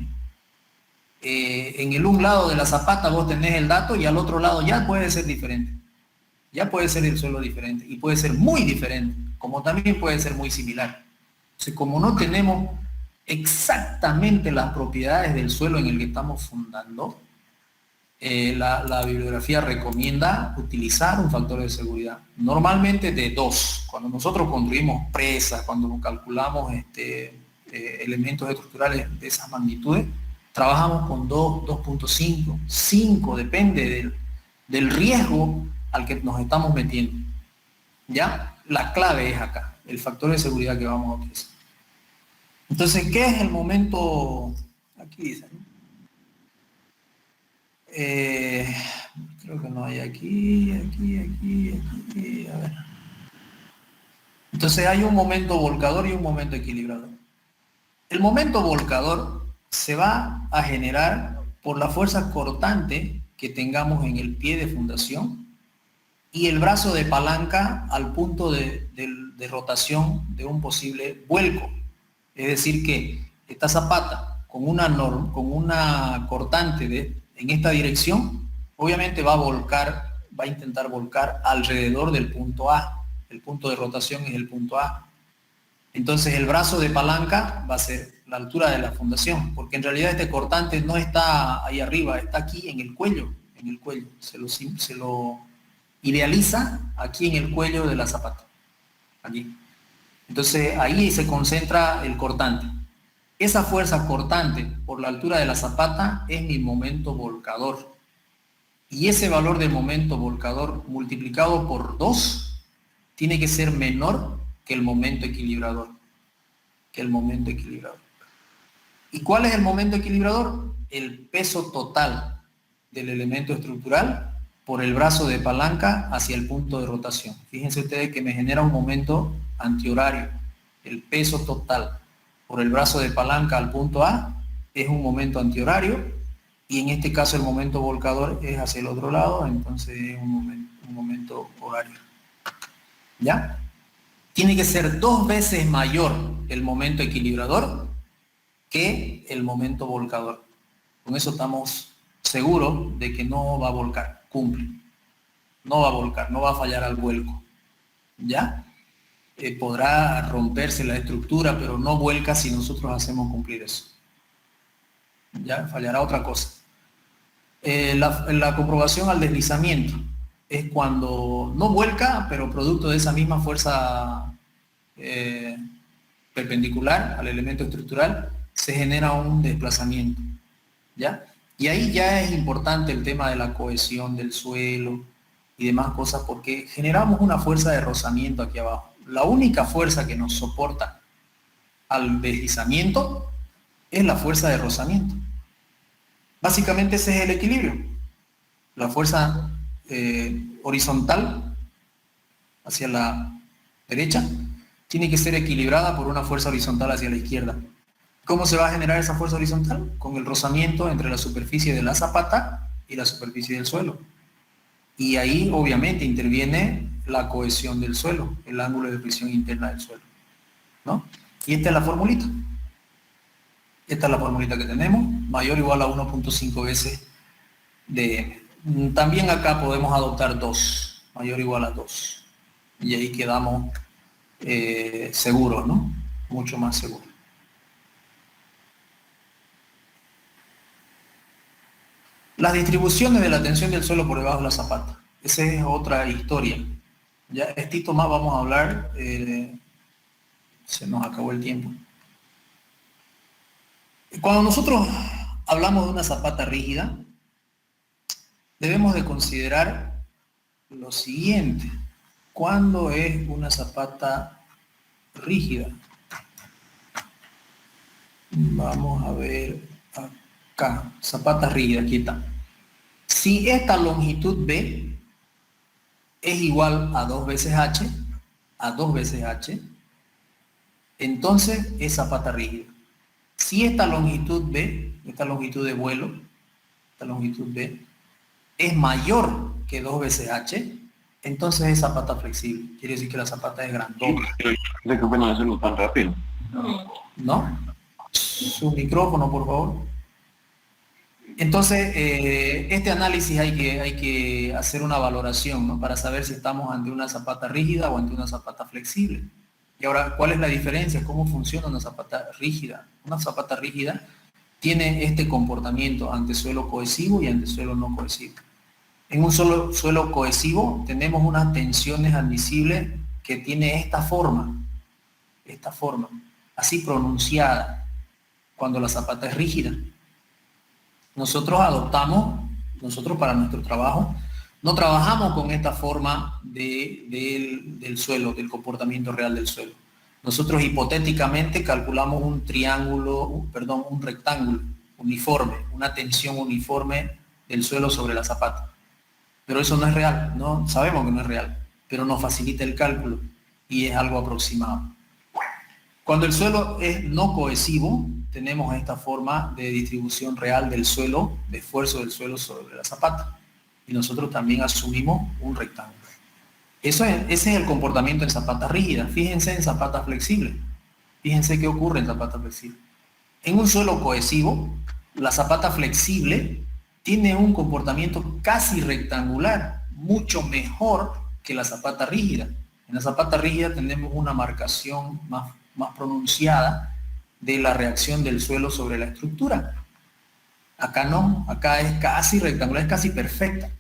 En el un lado de la zapata vos tenés el dato y al otro lado ya puede ser diferente. Ya puede ser el suelo diferente y puede ser muy diferente, como también puede ser muy similar. Entonces, como no tenemos exactamente las propiedades del suelo en el que estamos fundando, la bibliografía recomienda utilizar un factor de seguridad, normalmente de 2. Cuando nosotros construimos presas, cuando calculamos elementos estructurales de esas magnitudes, trabajamos con 2, 2.5, 5, depende del riesgo al que nos estamos metiendo. ¿Ya? La clave es acá, el factor de seguridad que vamos a utilizar. Entonces, ¿qué es el momento? Aquí dice, ¿no? Creo que no hay aquí, a ver. Entonces hay un momento volcador y un momento equilibrador. El momento volcador se va a generar por la fuerza cortante que tengamos en el pie de fundación y el brazo de palanca al punto de rotación de un posible vuelco. Es decir que esta zapata con una cortante en esta dirección, obviamente va a intentar volcar alrededor del punto A. El punto de rotación es el punto A. Entonces el brazo de palanca va a ser la altura de la fundación, porque en realidad este cortante no está ahí arriba, está aquí en el cuello. Se lo idealiza aquí en el cuello de la zapata. Aquí. Entonces ahí se concentra el cortante. Esa fuerza cortante por la altura de la zapata es mi momento volcador. Y ese valor de momento volcador multiplicado por 2 tiene que ser menor que el momento equilibrador. que el momento equilibrador. ¿Y cuál es el momento equilibrador? El peso total del elemento estructural por el brazo de palanca hacia el punto de rotación. Fíjense ustedes que me genera un momento antihorario. El peso total por el brazo de palanca al punto A es un momento antihorario, y en este caso el momento volcador es hacia el otro lado, entonces es un momento horario. ¿Ya? Tiene que ser 2 veces mayor el momento equilibrador que el momento volcador. Con eso estamos seguros de que no va a volcar, cumple. No va a volcar, no va a fallar al vuelco. ¿Ya? Podrá romperse la estructura, pero no vuelca si nosotros hacemos cumplir eso. Ya, fallará otra cosa. La comprobación al deslizamiento es cuando no vuelca, pero producto de esa misma fuerza perpendicular al elemento estructural, se genera un desplazamiento. ¿Ya? Y ahí ya es importante el tema de la cohesión del suelo y demás cosas, porque generamos una fuerza de rozamiento aquí abajo. La única fuerza que nos soporta al deslizamiento es la fuerza de rozamiento. Básicamente ese es el equilibrio. La fuerza horizontal hacia la derecha tiene que ser equilibrada por una fuerza horizontal hacia la izquierda. ¿Cómo se va a generar esa fuerza horizontal? Con el rozamiento entre la superficie de la zapata y la superficie del suelo. Y ahí obviamente interviene la cohesión del suelo, el ángulo de fricción interna del suelo, ¿no? Y esta es la formulita. Esta es la formulita que tenemos, mayor o igual a 1.5 veces de m. También acá podemos adoptar 2, mayor o igual a 2. Y ahí quedamos seguros, ¿no? Mucho más seguros. Las distribuciones de la tensión del suelo por debajo de la zapata. Esa es otra historia. Ya estito más vamos a hablar, se nos acabó el tiempo. Cuando nosotros hablamos de una zapata rígida, debemos de considerar lo siguiente. ¿Cuándo es una zapata rígida? Vamos a ver acá, zapata rígida, aquí está. Si esta longitud B es igual a 2 veces H, entonces es zapata rígida. Si esta longitud B, esta longitud de vuelo, esta longitud B, es mayor que 2 veces H, entonces es zapata flexible. Quiere decir que la zapata es grandota. ¿De qué pueden hacerlo tan rápido? ¿No? Su micrófono, por favor. Entonces, este análisis hay que hacer una valoración, ¿no? Para saber si estamos ante una zapata rígida o ante una zapata flexible. Y ahora, ¿cuál es la diferencia? ¿Cómo funciona una zapata rígida? Una zapata rígida tiene este comportamiento ante suelo cohesivo y ante suelo no cohesivo. En un suelo cohesivo tenemos unas tensiones admisibles que tiene esta forma, así pronunciada, cuando la zapata es rígida. Nosotros para nuestro trabajo, no trabajamos con esta forma del suelo, del comportamiento real del suelo. Nosotros hipotéticamente calculamos un rectángulo uniforme, una tensión uniforme del suelo sobre la zapata. Pero eso no es real, ¿no? Sabemos que no es real, pero nos facilita el cálculo y es algo aproximado. Cuando el suelo es no cohesivo, tenemos esta forma de distribución real del suelo, de esfuerzo del suelo sobre la zapata. Y nosotros también asumimos un rectángulo. Ese es el comportamiento en zapata rígida. Fíjense en zapata flexible. Fíjense qué ocurre en zapata flexible. En un suelo cohesivo, la zapata flexible tiene un comportamiento casi rectangular, mucho mejor que la zapata rígida. En la zapata rígida tenemos una marcación más pronunciada de la reacción del suelo sobre la estructura. Acá no, acá es casi rectangular, es casi perfecta,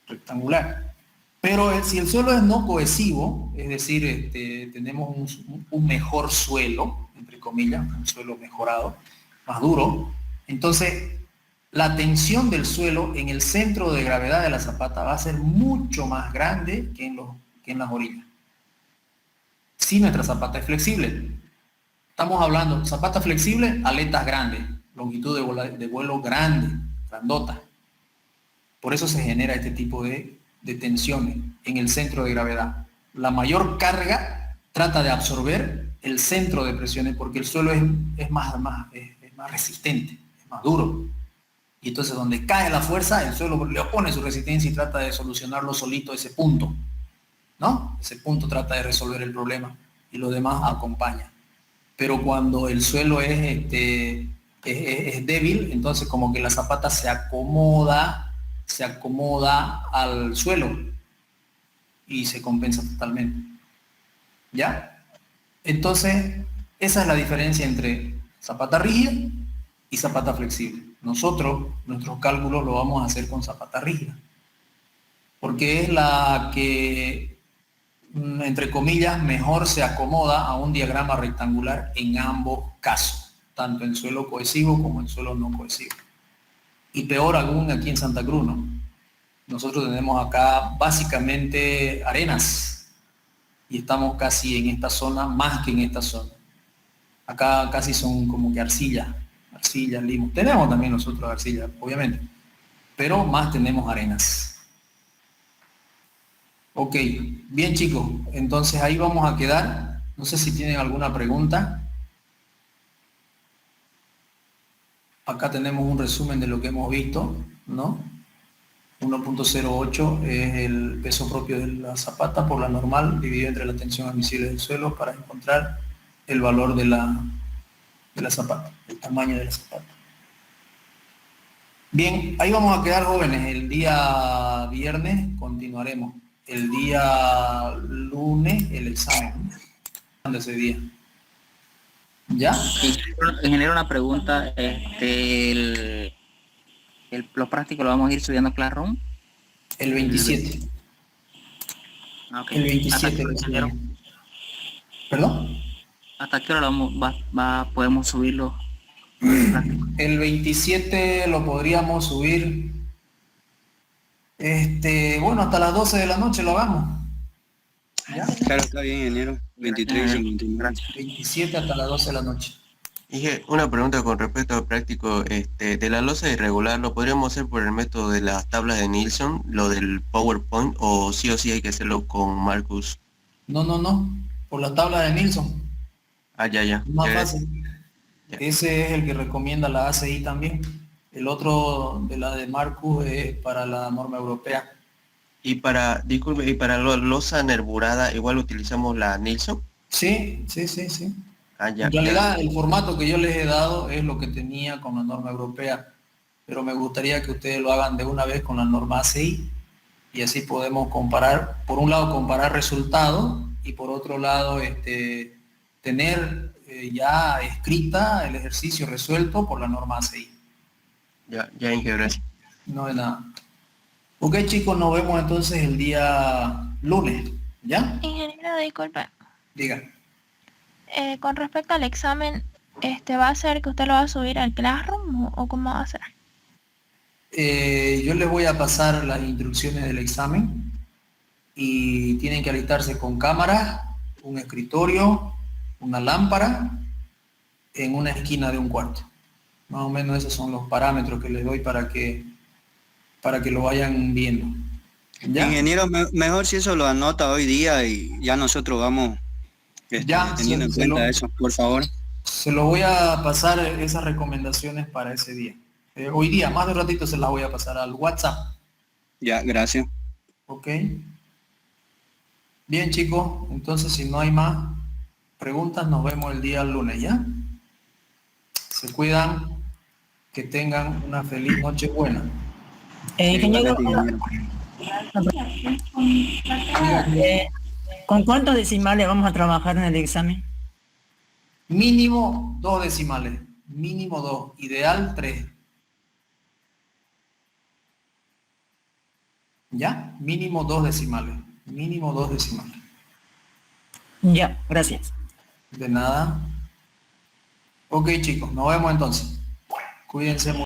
rectangular. Pero si el suelo es no cohesivo, es decir, tenemos un mejor suelo, entre comillas, un suelo mejorado, más duro, entonces la tensión del suelo en el centro de gravedad de la zapata va a ser mucho más grande que en las orillas. Si nuestra zapata es flexible. Estamos hablando, zapata flexible, aletas grandes, longitud de vuelo grande, grandota. Por eso se genera este tipo de tensiones en el centro de gravedad. La mayor carga trata de absorber el centro de presiones porque el suelo es más resistente, es más duro. Y entonces donde cae la fuerza, el suelo le opone su resistencia y trata de solucionarlo solito ese punto, ¿no? Ese punto trata de resolver el problema y lo demás acompaña. Pero cuando el suelo es débil, entonces como que la zapata se acomoda al suelo y se compensa totalmente. ¿Ya? Entonces, esa es la diferencia entre zapata rígida y zapata flexible. Nosotros, nuestros cálculos lo vamos a hacer con zapata rígida, porque es la que, entre comillas, mejor se acomoda a un diagrama rectangular en ambos casos, tanto en suelo cohesivo como en suelo no cohesivo. Y peor aún aquí en Santa Cruz, ¿no? Nosotros tenemos acá básicamente arenas y estamos casi en esta zona más que en esta zona. Acá casi son como que arcilla, limos. Tenemos también nosotros arcilla, obviamente, pero más tenemos arenas. Ok, bien chicos, entonces ahí vamos a quedar. No sé si tienen alguna pregunta. Acá tenemos un resumen de lo que hemos visto, ¿no? 1.08 es el peso propio de la zapata por la normal dividido entre la tensión admisible del suelo para encontrar el valor de la zapata, el tamaño de la zapata. Bien, ahí vamos a quedar, jóvenes. El día viernes continuaremos. El día lunes el examen de ese día. ¿Ya? Ingeniero, una pregunta. Los prácticos lo vamos a ir subiendo a Classroom. El 27. Okay. El 27. ¿Perdón? ¿Hasta qué hora podemos subirlo? El 27 lo podríamos subir, bueno, hasta las 12 de la noche lo hagamos. ¿Ya? Claro, está bien, enero. 23 y 27 hasta las 12 de la noche. Dije, una pregunta con respecto al práctico, de la losa irregular, ¿lo podríamos hacer por el método de las tablas de Nielsen, lo del PowerPoint, o sí hay que hacerlo con Marcus? No, por la tabla de Nielsen. Ah, ya. Más fácil. Ya. Ese es el que recomienda la ACI también. El otro de la de Marcus es para la norma europea. Y para losa nervurada, igual utilizamos la Nielsen. Sí. Ah, ya, en realidad el formato que yo les he dado es lo que tenía con la norma europea, pero me gustaría que ustedes lo hagan de una vez con la norma ACI y así podemos comparar, por un lado comparar resultados y por otro lado tener ya escrita el ejercicio resuelto por la norma ACI. Ya, gracias. No de nada. Ok chicos, nos vemos entonces el día lunes, ¿ya? Ingeniero, disculpe. Diga. Con respecto al examen, ¿va a ser que usted lo va a subir al Classroom o cómo va a ser? Yo les voy a pasar las instrucciones del examen y tienen que alistarse con cámara, un escritorio, una lámpara en una esquina de un cuarto. Más o menos esos son los parámetros que les doy para que lo vayan viendo. ¿Ya? Ingeniero, mejor si eso lo anota hoy día y ya nosotros vamos teniendo en cuenta eso, por favor. Se lo voy a pasar esas recomendaciones para ese día. Hoy día, más de un ratito se las voy a pasar al WhatsApp. Ya, gracias. Ok. Bien chicos, entonces si no hay más preguntas, nos vemos el día lunes, ¿ya? Se cuidan, que tengan una feliz noche buena. Ingeniero, ¿con cuántos decimales vamos a trabajar en el examen? Mínimo 2 decimales, mínimo 2, ideal 3. ¿Ya? Mínimo 2 decimales, Ya, gracias. De nada. Ok chicos, nos vemos entonces. Cuídense mucho.